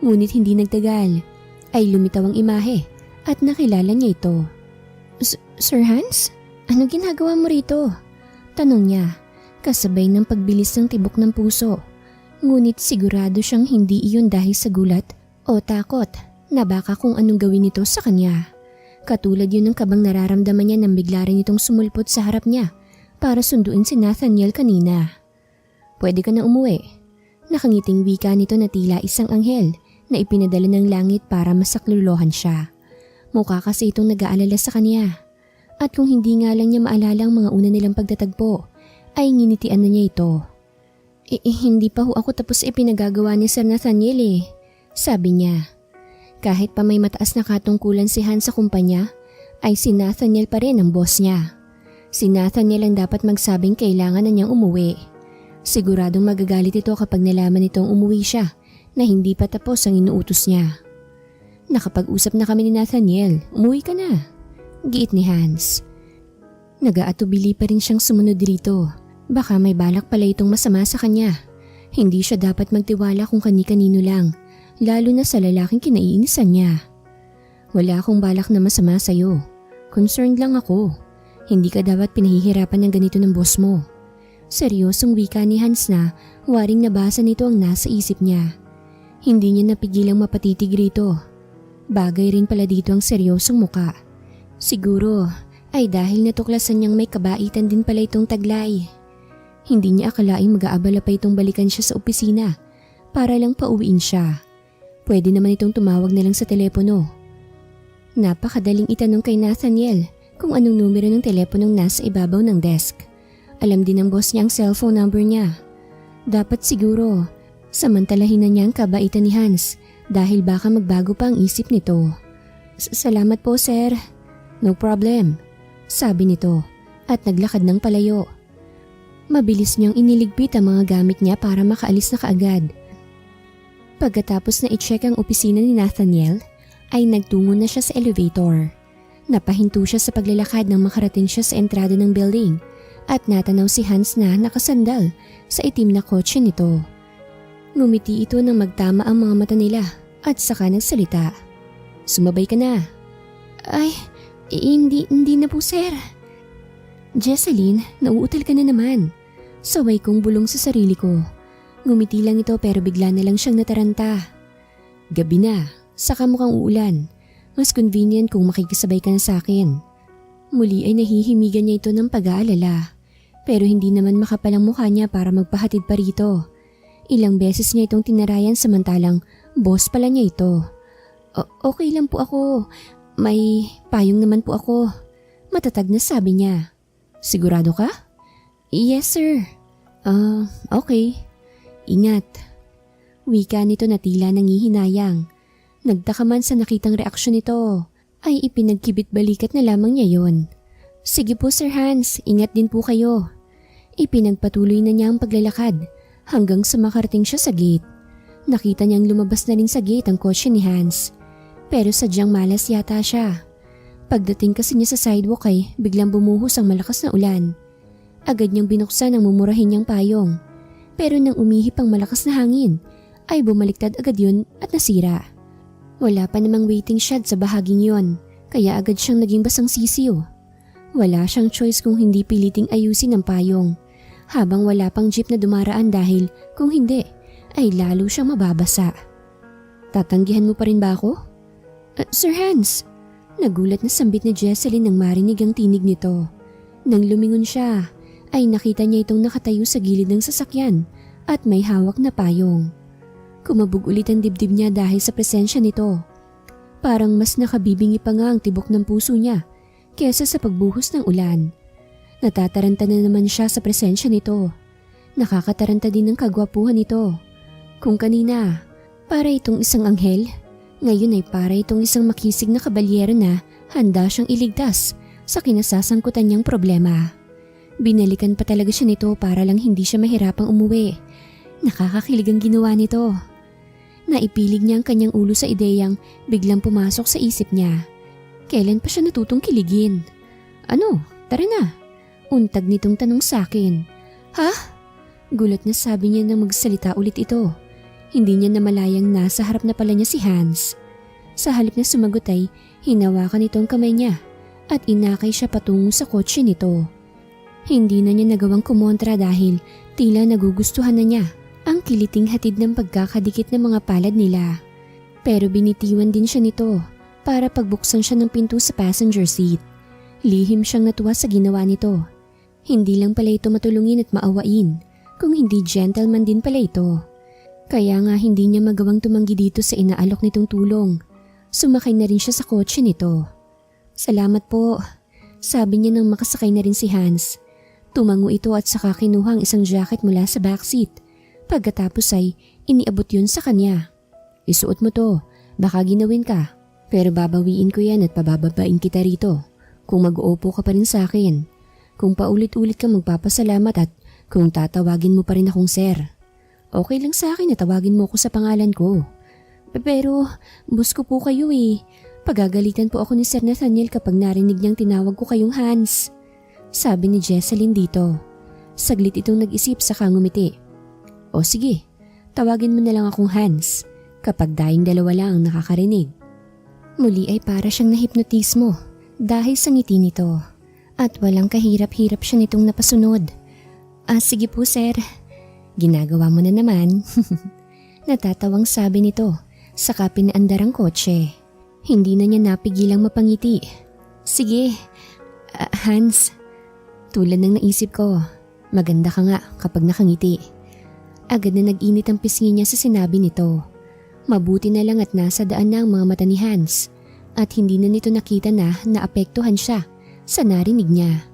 Ngunit hindi nagtagal ay lumitaw ang imahe at nakilala niya ito. Sir Hans? Ano ginagawa mo rito? Tanong niya, kasabay ng pagbilis ng tibok ng puso. Ngunit sigurado siyang hindi iyon dahil sa gulat o takot na baka kung anong gawin nito sa kanya. Katulad yun ng kabang nararamdaman niya nang bigla rin itong sumulpot sa harap niya para sunduin si Nathaniel kanina. Pwede ka na umuwi. Nakangiting wika nito na tila isang anghel na ipinadala ng langit para masaklolohan siya. Mukha kasi itong nag-aalala sa kanya. At kung hindi nga lang niya maalala ang mga una nilang pagtatagpo, ay nginitian na niya ito. Hindi pa ho ako tapos ipinagagawa ni Sir Nathaniel sabi niya. Kahit pa may mataas na katungkulan si Hans sa kumpanya, ay si Nathaniel pa rin ang boss niya. Si Nathaniel ang dapat magsabing kailangan na niyang umuwi. Siguradong magagalit ito kapag nalaman nitong umuwi siya na hindi pa tapos ang inuutos niya. Nakapag-usap na kami ni Nathaniel, umuwi ka na. Giit ni Hans. Nag-aatubili pa rin siyang sumunod dito. Baka may balak pala itong masama sa kanya. Hindi siya dapat magtiwala kung kani-kanino lang, lalo na sa lalaking kinaiinisan niya. Wala akong balak na masama sa'yo. Concerned lang ako. Hindi ka dapat pinahihirapan ng ganito ng boss mo. Seryosong wika ni Hans na waring nabasa nito ang nasa isip niya. Hindi niya napigilang mapatitig rito. Bagay rin pala dito ang seryosong muka. Siguro ay dahil natuklasan niyang may kabaitan din pala itong taglay. Hindi niya akalaing mag-aabala pa itong balikan siya sa opisina para lang pauwiin siya. Pwede naman itong tumawag na lang sa telepono. Napakadaling itanong kay Nathaniel kung anong numero ng teleponong nasa ibabaw ng desk. Alam din ng boss niya ang cellphone number niya. Dapat siguro samantalahin na niya ang kabaitan ni Hans dahil baka magbago pa ang isip nito. Salamat po sir. No problem, sabi nito at naglakad ng palayo. Mabilis niyang iniligpit ang mga gamit niya para makaalis na kaagad. Pagkatapos na i-check ang opisina ni Nathaniel, ay nagtungo na siya sa elevator. Napahinto siya sa paglalakad nang makarating siya sa entrada ng building at natanaw si Hans na nakasandal sa itim na kotse nito. Ngumiti ito nang magtama ang mga mata nila at saka nagsalita. Sumabay ka na. Ay, hindi na po sir. Jesseline, nauutal ka na naman. Saway kong bulong sa sarili ko. Ngumiti lang ito pero bigla na lang siyang nataranta. Gabi na, saka mukhang uulan. Mas convenient kung makikisabay ka na sa akin. Muli ay nahihimigan niya ito ng pag-aalala. Pero hindi naman makapalang mukha niya para magpahatid pa rito. Ilang beses niya itong tinarayan samantalang boss pala niya ito. Okay lang po ako. May payong naman po ako. Matatag na sabi niya. Sigurado ka? Yes sir. Okay. Ingat. Wika nito na tila nangihinayang. Nagtaka man sa nakitang reaksyon nito, ay ipinagkibit balikat na lamang niya yon. Sige po Sir Hans, ingat din po kayo. Ipinagpatuloy na niya ang paglalakad hanggang sa makarating siya sa gate. Nakita niyang lumabas na rin sa gate ang kotse ni Hans. Pero sadyang malas yata siya. Pagdating kasi niya sa sidewalk ay biglang bumuhos ang malakas na ulan. Agad niyang binuksan ang mumurahin niyang payong. Pero nang umihip ang malakas na hangin, ay bumaliktad agad yun at nasira. Wala pa namang waiting shed sa bahaging yon, kaya agad siyang naging basang sisiw. Wala siyang choice kung hindi piliting ayusin ang payong, habang wala pang jeep na dumaraan dahil kung hindi, ay lalo siyang mababasa. Tatanggihan mo pa rin ba ako? Sir Hans! Nagulat na sambit ni Jesseline nang marinig ang tinig nito. Nang lumingon siya, ay nakita niya itong nakatayo sa gilid ng sasakyan at may hawak na payong. Kumabog ulit ang dibdib niya dahil sa presensya nito. Parang mas nakabibingi pa nga ang tibok ng puso niya kesa sa pagbuhos ng ulan. Natataranta na naman siya sa presensya nito. Nakakataranta din ng kagwapuhan nito. Kung kanina, para itong isang anghel, Ngayon ay para itong isang makisig na kabalyero na handa siyang iligtas sa kinasasangkutan niyang problema. Binalikan pa talaga siya nito para lang hindi siya mahirapang umuwi. Nakakakilig ang ginawa nito. Naipilig niya ang kanyang ulo sa ideyang biglang pumasok sa isip niya. Kailan pa siya natutong kiligin? Ano? Tara na. Untag nitong tanong sa akin. Ha? Gulat na sabi niya nang magsalita ulit ito. Hindi niya namalayang nasa harap na pala niya si Hans. Sa halip na sumagot ay hinawakan nitong kamay niya at inakay siya patungo sa kotse nito. Hindi na niya nagawang kumontra dahil tila nagugustuhan na niya ang kiliting hatid ng pagkakadikit ng mga palad nila. Pero binitiwan din siya nito para pagbuksan siya ng pinto sa passenger seat. Lihim siyang natuwa sa ginawa nito. Hindi lang pala ito matulungin at maawain, kung hindi gentleman din pala ito. Kaya nga hindi niya magawang tumanggi dito sa inaalok nitong tulong. Sumakay na rin siya sa kotse nito. Salamat po, sabi niya nang makasakay na rin si Hans. Tumango ito at saka kinuha ang isang jacket mula sa backseat. Pagkatapos ay iniabot yun sa kanya. Isuot mo to, baka ginawin ka. Pero babawiin ko yan at pabababain kita rito. Kung mag-uupo ka pa rin sa akin. Kung paulit-ulit ka magpapasalamat at kung tatawagin mo pa rin akong sir. Okay lang sa akin na tawagin mo ako sa pangalan ko. Pero boss ko po kayo eh. Pagagalitan po ako ni Sir Nathaniel kapag narinig niyang tinawag ko kayong Hans. Sabi ni Jesseline dito. Saglit itong nag-isip saka ngumiti. O sige, tawagin mo na lang akong Hans kapag daing dalawa lang ang nakakarinig. Muli ay para siyang nahipnotismo dahil sa ngiti nito at walang kahirap-hirap siya nitong napasunod. Sige po sir, ginagawa mo na naman. Natatawang sabi nito saka pinaandar ang kotse. Hindi na niya napigilang mapangiti. Sige, Hans, tulad ng naisip ko, maganda ka nga kapag nakangiti. Agad na nag-init ang pisngi niya sa sinabi nito. Mabuti na lang at nasa daan na ang mga mata ni Hans at hindi na nito nakita na naapektuhan siya sa narinig niya.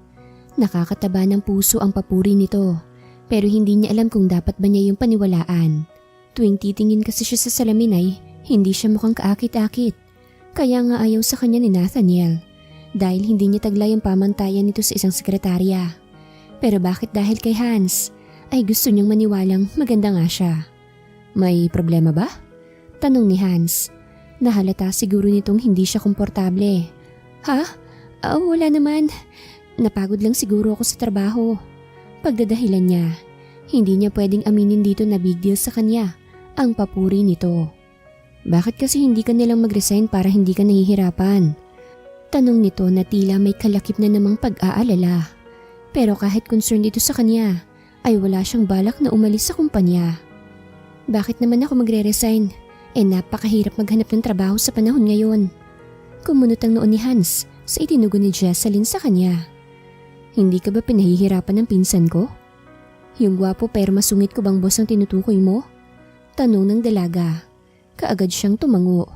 Nakakataba ng puso ang papuri nito pero hindi niya alam kung dapat ba niya yung paniwalaan. Tuwing titingin kasi siya sa salamin ay hindi siya mukhang kaakit-akit. Kaya nga ayaw sa kanya ni Nathaniel dahil hindi niya taglay ang pamantayan nito sa isang sekretarya. Pero bakit dahil kay Hans ay gusto niyang maniwalang maganda nga siya? May problema ba? Tanong ni Hans. Nahalata siguro nitong hindi siya komportable. Ha? Wala naman. Napagod lang siguro ako sa trabaho. Pagdadahilan niya, hindi niya pwedeng aminin dito na big deal sa kanya ang papuri nito. Bakit kasi hindi ka nilang mag-resign para hindi ka nahihirapan? Tanong nito na tila may kalakip na namang pag-aalala. Pero kahit concerned ito sa kanya, ay wala siyang balak na umalis sa kumpanya. Bakit naman ako magre-resign? Napakahirap maghanap ng trabaho sa panahon ngayon. Kumunot ang noon ni Hans sa itinugon ni Jesseline sa kanya. Hindi ka ba pinahihirapan ng pinsan ko? Yung gwapo pero masungit ko bang boss ang tinutukoy mo? Tanong ng dalaga. Kaagad siyang tumango.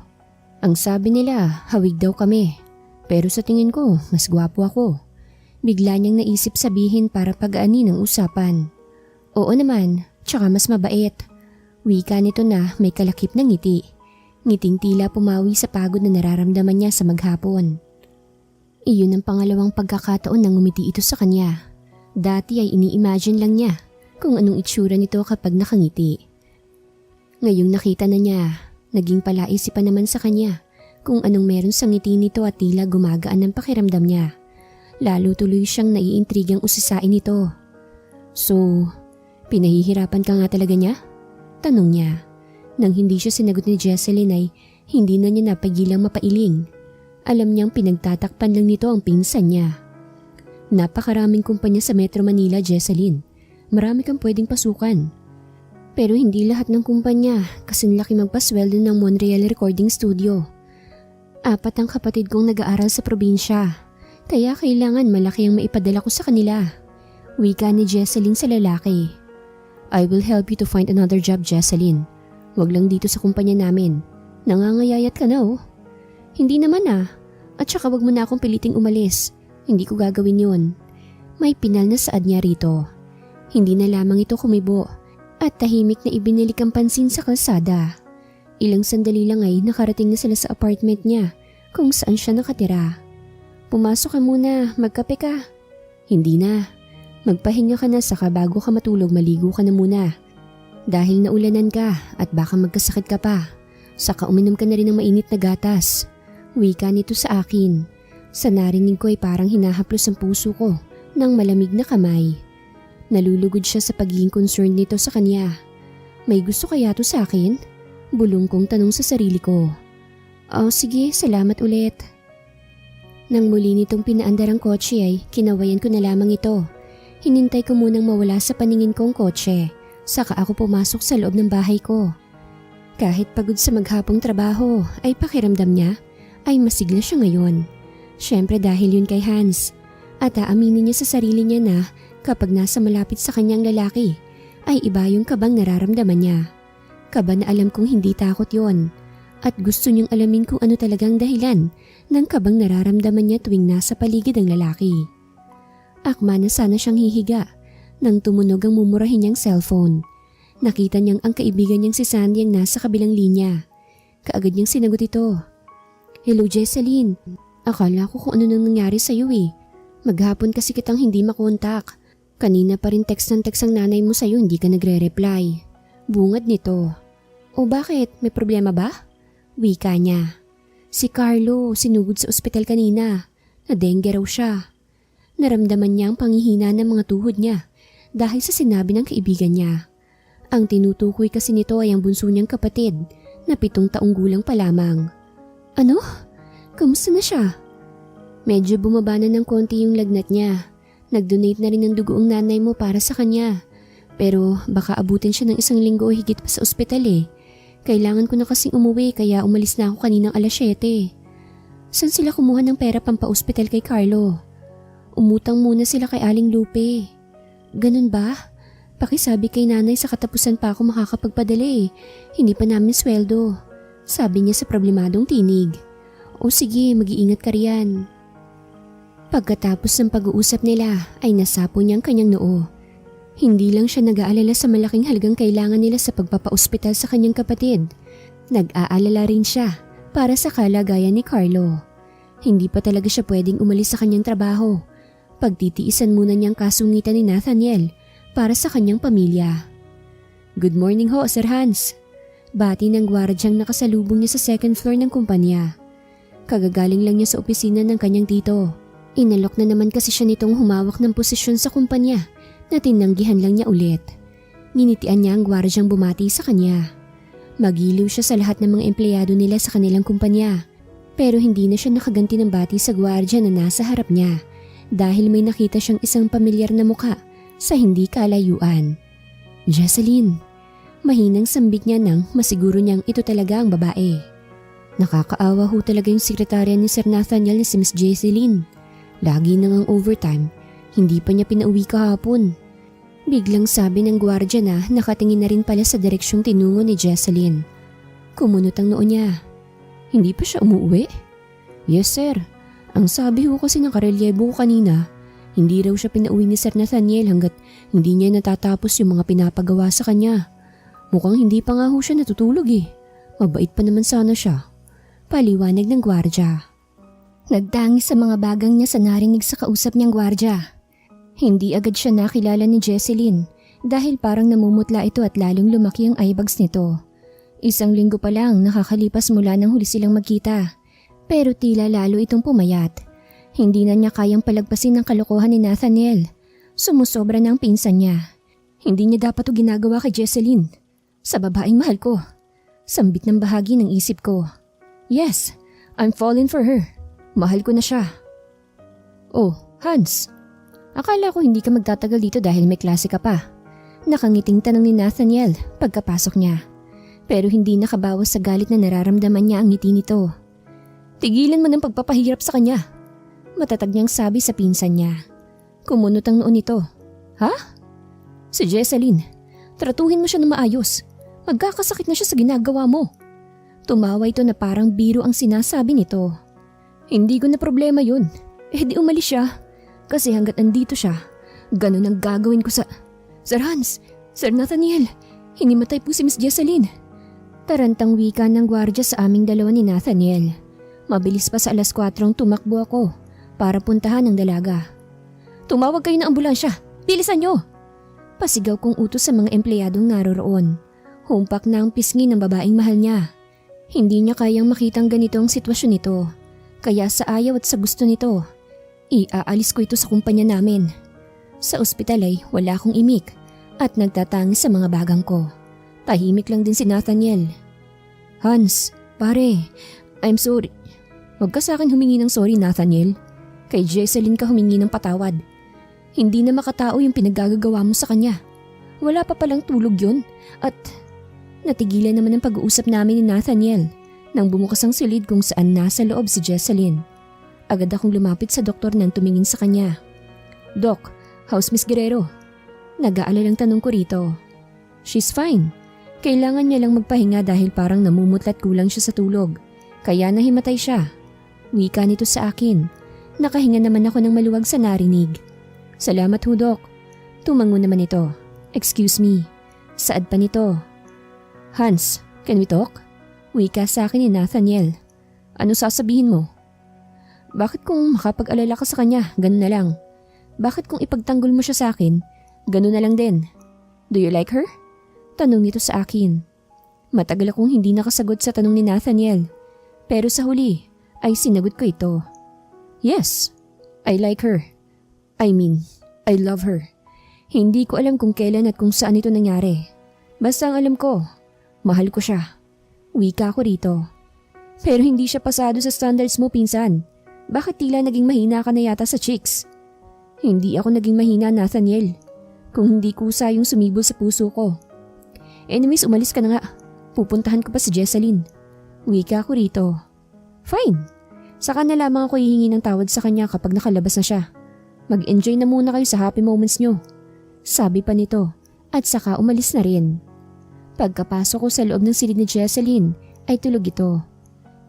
Ang sabi nila, hawig daw kami. Pero sa tingin ko, mas gwapo ako. Bigla niyang naisip sabihin para pagaanin ang usapan. Oo naman, tsaka mas mabait. Wika nito na may kalakip ng ngiti. Ngiting tila pumawi sa pagod na nararamdaman niya sa maghapon. Iyon ang pangalawang pagkakataon na ngumiti ito sa kanya. Dati ay ini-imagine lang niya kung anong itsura nito kapag nakangiti. Ngayong nakita na niya, naging palaisipan naman sa kanya kung anong meron sa ngiti nito at tila gumagaan ang pakiramdam niya. Lalo tuloy siyang naiintrigang usisain nito. So, pinahihirapan ka nga talaga niya? Tanong niya. Nang hindi siya sinagot ni Jesseline ay hindi na niya napagilang mapailing. Alam niyang pinagtatakpan lang nito ang pinsan niya. Napakaraming kumpanya sa Metro Manila, Jesseline. Marami kang pwedeng pasukan. Pero hindi lahat ng kumpanya kasing laki magpasweldo ng Montreal Recording Studio. 4 ang kapatid kong nag-aaral sa probinsya. Kaya kailangan malaki ang maipadala ko sa kanila. Wika ni Jesseline sa lalaki. I will help you to find another job, Jesseline. Wag lang dito sa kumpanya namin. Nangangayayat ka na oh. Hindi naman At saka wag mo na akong piliting umalis. Hindi ko gagawin yon. May pinal na saad niya rito. Hindi na lamang ito kumibo at tahimik na ibinilik ang pansin sa kalsada. Ilang sandali lang ay nakarating na sila sa apartment niya kung saan siya nakatira. Pumasok ka muna, magkape ka. Hindi na. Magpahinga ka na saka bago ka matulog maligo ka na muna. Dahil naulanan ka at baka magkasakit ka pa. Saka uminom ka na rin ng mainit na gatas. Wika nito sa akin. Sa narinig ko ay parang hinahaplos ang puso ko ng malamig na kamay. Nalulugod siya sa pagiging concerned nito sa kanya. May gusto kaya to sa akin? Bulong kong tanong sa sarili ko. Oh sige, salamat ulit. Nang muli nitong pinaandar ang kotse ay kinawayan ko na lamang ito. Hinintay ko munang mawala sa paningin kong kotse. Saka ako pumasok sa loob ng bahay ko. Kahit pagod sa maghapong trabaho ay pakiramdam niya ay masigla siya ngayon. Siyempre dahil yun kay Hans. At aaminin niya sa sarili niya na kapag nasa malapit sa kanyang lalaki ay iba yung kabang nararamdaman niya. Kaba na alam kong hindi takot yon at gusto niyang alamin kung ano talagang dahilan ng kabang nararamdaman niya tuwing nasa paligid ang lalaki. Akma na sana siyang hihiga nang tumunog ang mumurahin niyang cellphone. Nakita niyang ang kaibigan niyang si Sandy ang nasa kabilang linya. Kaagad niyang sinagot ito. Hello Jesseline, akala ko kung ano nang nangyari sa'yo eh. Maghapon kasi kitang hindi makontak. Kanina pa rin text ng text ang nanay mo sa'yo, hindi ka nagre-reply. Bungad nito. O bakit? May problema ba? Wika niya. Si Carlo, sinugod sa ospital kanina. Na-dengue raw siya. Naramdaman niya ang panghihina ng mga tuhod niya dahil sa sinabi ng kaibigan niya. Ang tinutukoy kasi nito ay ang bunso niyang kapatid na 7 taong gulang pa lamang. Ano? Kamusta na siya? Medyo bumaba na ng konti yung lagnat niya. Nag-donate na rin ng dugo ang nanay mo para sa kanya. Pero baka abutin siya ng 1 linggo o higit pa sa ospital eh. Kailangan ko na kasing umuwi kaya umalis na ako kaninang alas 7. Saan sila kumuha ng pera pampa-ospital kay Carlo? Umutang muna sila kay Aling Lupe. Ganun ba? Pakisabi kay nanay sa katapusan pa ako makakapagpadala eh. Hindi pa namin sweldo. Sabi niya sa problemadong tinig. O sige, mag-iingat ka riyan. Pagkatapos ng pag-uusap nila ay nasapo niyang kanyang noo. Hindi lang siya nag-aalala sa malaking halagang kailangan nila sa pagpapaospital sa kanyang kapatid. Nag-aalala rin siya para sa kalagayan ni Carlo. Hindi pa talaga siya pwedeng umalis sa kanyang trabaho. Pagtitiisan muna niyang kasungitan ni Nathaniel para sa kanyang pamilya. Good morning ho, Sir Hans. Bati ng gwardyang nakasalubong niya sa 2nd floor ng kumpanya. Kagagaling lang niya sa opisina ng kanyang tito. Inalok na naman kasi siya nitong humawak ng posisyon sa kumpanya na tinanggihan lang niya ulit. Ninitian niya ang gwardyang bumati sa kanya. Magiliw siya sa lahat ng mga empleyado nila sa kanilang kumpanya. Pero hindi na siya nakaganti ng bati sa gwardya na nasa harap niya dahil may nakita siyang isang pamilyar na muka sa hindi kalayuan. Jesseline. Mahinang sambit niya nang masiguro niyang ito talaga ang babae. Nakakaawa ho talaga yung sekretarya ni Sir Nathaniel na si Miss Jesseline. Lagi nang ang overtime. Hindi pa niya pinauwi kahapon. Biglang sabi ng gwardya na nakatingin na rin pala sa direksyong tinungo ni Jesseline. Kumunot ang noo niya. Hindi pa siya umuwi? Yes sir. Ang sabi ho kasi ng karelyebo ko kanina, hindi raw siya pinauwi ni Sir Nathaniel hanggat hindi niya natatapos yung mga pinapagawa sa kanya. Mukhang hindi pa nga ho siya natutulog eh. Mabait pa naman sana siya. Paliwanag ng gwardya. Nagtangi sa mga bagang niya sa narinig sa kausap niyang gwardya. Hindi agad siya nakilala ni Jesseline dahil parang namumutla ito at lalong lumaki ang eyebags nito. 1 linggo pa lang nakakalipas mula nang huli silang magkita. Pero tila lalo itong pumayat. Hindi na niya kayang palagpasin ang kalokohan ni Nathaniel. Sumusobra na ang pinsan niya. Hindi niya dapat ito ginagawa kay Jesseline. Sa babaeng mahal ko. Sambit ng bahagi ng isip ko. Yes, I'm falling for her. Mahal ko na siya. Oh, Hans. Akala ko hindi ka magtatagal dito dahil may klase ka pa. Nakangiting tanong ni Nathaniel pagkapasok niya. Pero hindi nakabawas sa galit na nararamdaman niya ang ngiti nito. Tigilan mo ng pagpapahirap sa kanya. Matatag niyang sabi sa pinsan niya. Kumunot ang noon nito. Ha? Si Jesseline, tratuhin mo siya ng maayos. Magkakasakit na siya sa ginagawa mo. Tumawa ito na parang biro ang sinasabi nito. Hindi ko na problema yun. Di umalis siya. Kasi hanggat andito siya, ganun ang gagawin ko sa... Sir Hans, Sir Nathaniel, hinimatay po si Miss Jesseline. Tarantang wika ng gwardya sa aming dalawa ni Nathaniel. Mabilis pa sa 4:00 tumakbo ako para puntahan ang dalaga. Tumawag kayo ng ambulansya! Bilisan nyo! Pasigaw kong utos sa mga empleyadong naroroon. Humpak na ang pisngi ng babaeng mahal niya. Hindi niya kayang makitang ganito ang sitwasyon nito. Kaya sa ayaw at sa gusto nito, iaalis ko ito sa kumpanya namin. Sa ospital ay wala akong imik at nagtatangi sa mga bagang ko. Tahimik lang din si Nathaniel. Hans, pare, I'm sorry. Huwag ka sa akin humingi ng sorry, Nathaniel. Kay Jesseline ka humingi ng patawad. Hindi na makatao yung pinaggagawa mo sa kanya. Wala pa palang tulog yun at natigilan naman ang pag-uusap namin ni Nathaniel nang bumukas ang silid kung saan nasa loob si Jesseline. Agad akong lumapit sa doktor nang tumingin sa kanya. Doc, how's Miss Guerrero? Nag-aalalang tanong ko rito. She's fine. Kailangan niya lang magpahinga dahil parang namumutlat kulang siya sa tulog. Kaya nahimatay siya. Wika nito sa akin. Nakahinga naman ako ng maluwag sa narinig. Salamat ho, Doc. Tumango naman ito. Excuse me. Saad pa nito. Hans, can we talk? Wika sa akin ni Nathaniel. Ano sasabihin mo? Bakit kung makapag-alala ka sa kanya, ganun na lang? Bakit kung ipagtanggol mo siya sa akin, ganun na lang din? Do you like her? Tanong nito sa akin. Matagal akong hindi nakasagot sa tanong ni Nathaniel. Pero sa huli ay sinagot ko ito. Yes, I like her. I mean, I love her. Hindi ko alam kung kailan at kung saan ito nangyari. Basta ang alam ko, mahal ko siya. Wika ko rito. Pero hindi siya pasado sa standards mo, pinsan. Bakit tila naging mahina ka na yata sa chicks? Hindi ako naging mahina, Nathaniel. Kung hindi kusa yung sumibol sa puso ko. Anyways, umalis ka na nga. Pupuntahan ko pa si Jesseline. Wika ko rito. Fine. Saka na lamang ako hihingi ng tawad sa kanya kapag nakalabas na siya. Mag-enjoy na muna kayo sa happy moments nyo. Sabi pa nito at saka umalis na rin. Pagkapasok ko sa loob ng silid ni Jesseline ay tulog ito.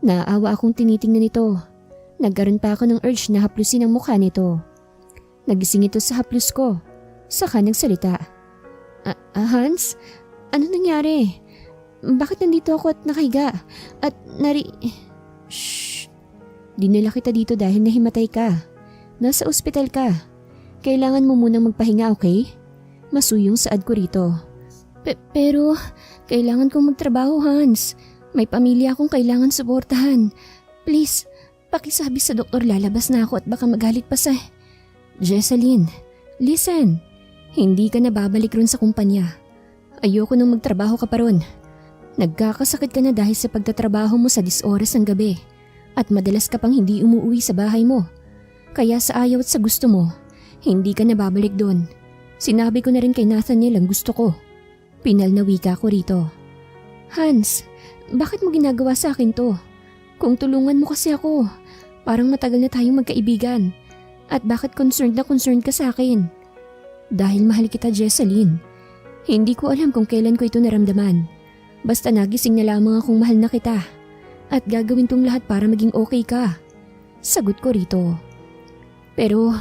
Naaawa akong tinitingnan nito. Nagkaroon pa ako ng urge na haplusin ang mukha nito. Nagising ito sa haplos ko. Saka nagsalita. Hans? Ano nangyari? Bakit nandito ako at nakahiga? At Shhh! Dinala kita dito dahil nahimatay ka. Nasa ospital ka. Kailangan mo munang magpahinga, okay? Masuyong saad ko rito. Pero, kailangan kong magtrabaho, Hans. May pamilya akong kailangan suportahan. Please, pakisabi sa doktor lalabas na ako at baka magalit pa sa... Jesseline, listen. Hindi ka na babalik ron sa kumpanya. Ayoko nang magtrabaho ka pa ron. Nagkakasakit ka na dahil sa pagtatrabaho mo sa 10 oras ng gabi at madalas ka pang hindi umuwi sa bahay mo. Kaya sa ayaw at sa gusto mo, hindi ka na babalik doon. Sinabi ko na rin kay Nathaniel ang gusto ko. Pinal na wika ko rito. Hans, bakit mo ginagawa sa akin to? Kung tulungan mo kasi ako, parang matagal na tayong magkaibigan. At bakit concerned ka sa akin? Dahil mahal kita, Jesseline. Hindi ko alam kung kailan ko ito naramdaman. Basta nagising na lamang akong mahal na kita. At gagawin tong lahat para maging okay ka. Sagot ko rito. Pero,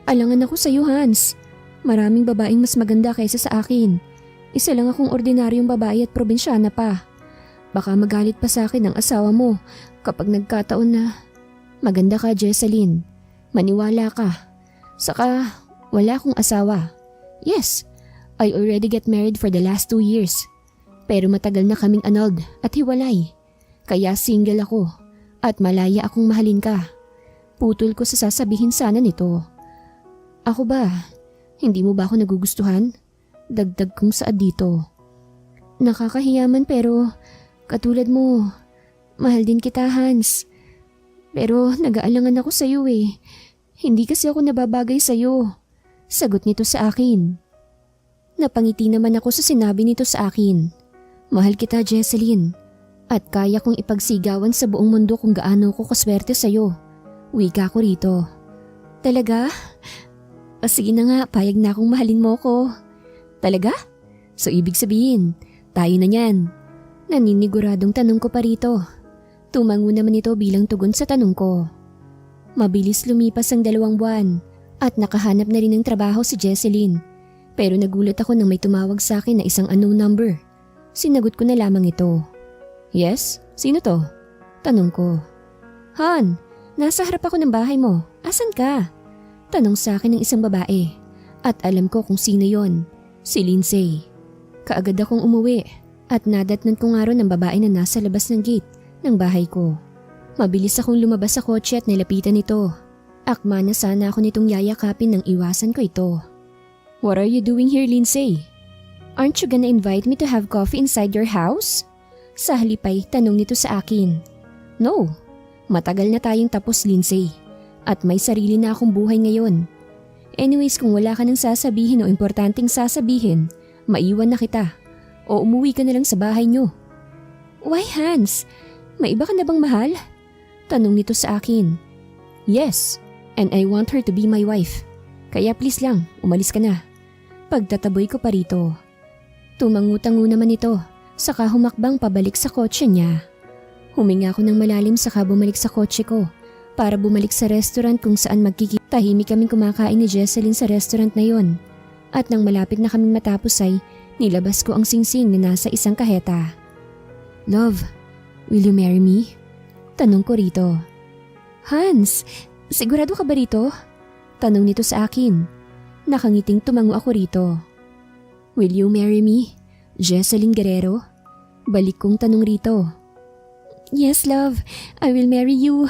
alangan ako sa'yo, Hans. Maraming babaeng mas maganda kaysa sa akin. Isa lang akong ordinaryong babae at probinsyana pa. Baka magalit pa sa akin ang asawa mo kapag nagkataon na... Maganda ka, Jesseline. Maniwala ka. Saka, wala akong asawa. Yes, I already get married for the last 2 years. Pero matagal na kaming annulled at hiwalay. Kaya single ako at malaya akong mahalin ka. Putol ko sa sasabihin sana nito. Ako ba? Hindi mo ba ako nagugustuhan? Dagdag kong saad dito. Nakakahiyaman pero katulad mo, mahal din kita, Hans. Pero nag-aalangan ako sa'yo eh. Hindi kasi ako nababagay sa'yo. Sagot nito sa akin. Napangiti naman ako sa sinabi nito sa akin. Mahal kita, Jesseline. At kaya kong ipagsigawan sa buong mundo kung gaano ko kaswerte sa'yo. Wika ko rito. Talaga? O sige na nga, payag na akong mahalin mo ko. Talaga? So ibig sabihin, tayo na yan. Naniniguradong tanong ko pa rito. Tumango naman ito bilang tugon sa tanong ko. Mabilis lumipas ang 2 buwan at nakahanap na rin ng trabaho si Jesseline. Pero nagulat ako nang may tumawag sa akin na isang unknown number. Sinagot ko na lamang ito. Yes? Sino to? Tanong ko. Han, nasa harap ako ng bahay mo. Asan ka? Tanong sa akin ng isang babae. At alam ko kung sino yon. Si Lindsay. Kaagad akong umuwi at nadatnan ko nga ron ng babae na nasa labas ng gate ng bahay ko. Mabilis akong lumabas sa kotse at nilapitan ito. Akma na sana ako nitong yayakapin nang iwasan ko ito. What are you doing here, Lindsay? Aren't you gonna invite me to have coffee inside your house? Sa halip ay tanong nito sa akin. No, matagal na tayong tapos, Lindsay. At may sarili na akong buhay ngayon. Anyways, kung wala ka nang sasabihin o importanteng sasabihin, maiwan na kita. O umuwi ka na lang sa bahay nyo. Why, Hans? May iba ka na bang mahal? Tanong nito sa akin. Yes, and I want her to be my wife. Kaya please lang, umalis ka na. Pagtataboy ko pa rito. Tumangu-tangu naman ito, saka humakbang pabalik sa kotse niya. Huminga ako ng malalim saka bumalik sa kotse ko para bumalik sa restaurant kung saan magkikitahimik kaming kumakain ni Jesseline sa restaurant na yon. At nang malapit na kaming matapos ay nilabas ko ang singsing na nasa isang kaheta. Love, will you marry me? Tanong ko rito. Hans, sigurado ka ba rito? Tanong nito sa akin. Nakangiting tumango ako rito. Will you marry me, Jesseline Guerrero? Balik kong tanong rito. Yes, love, I will marry you.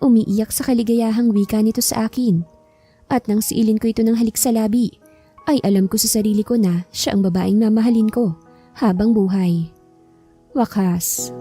Umiiyak sa kaligayahang wika nito sa akin. At nang siilin ko ito ng halik sa labi, ay alam ko sa sarili ko na siya ang babaeng mamahalin ko habang buhay. Wakas.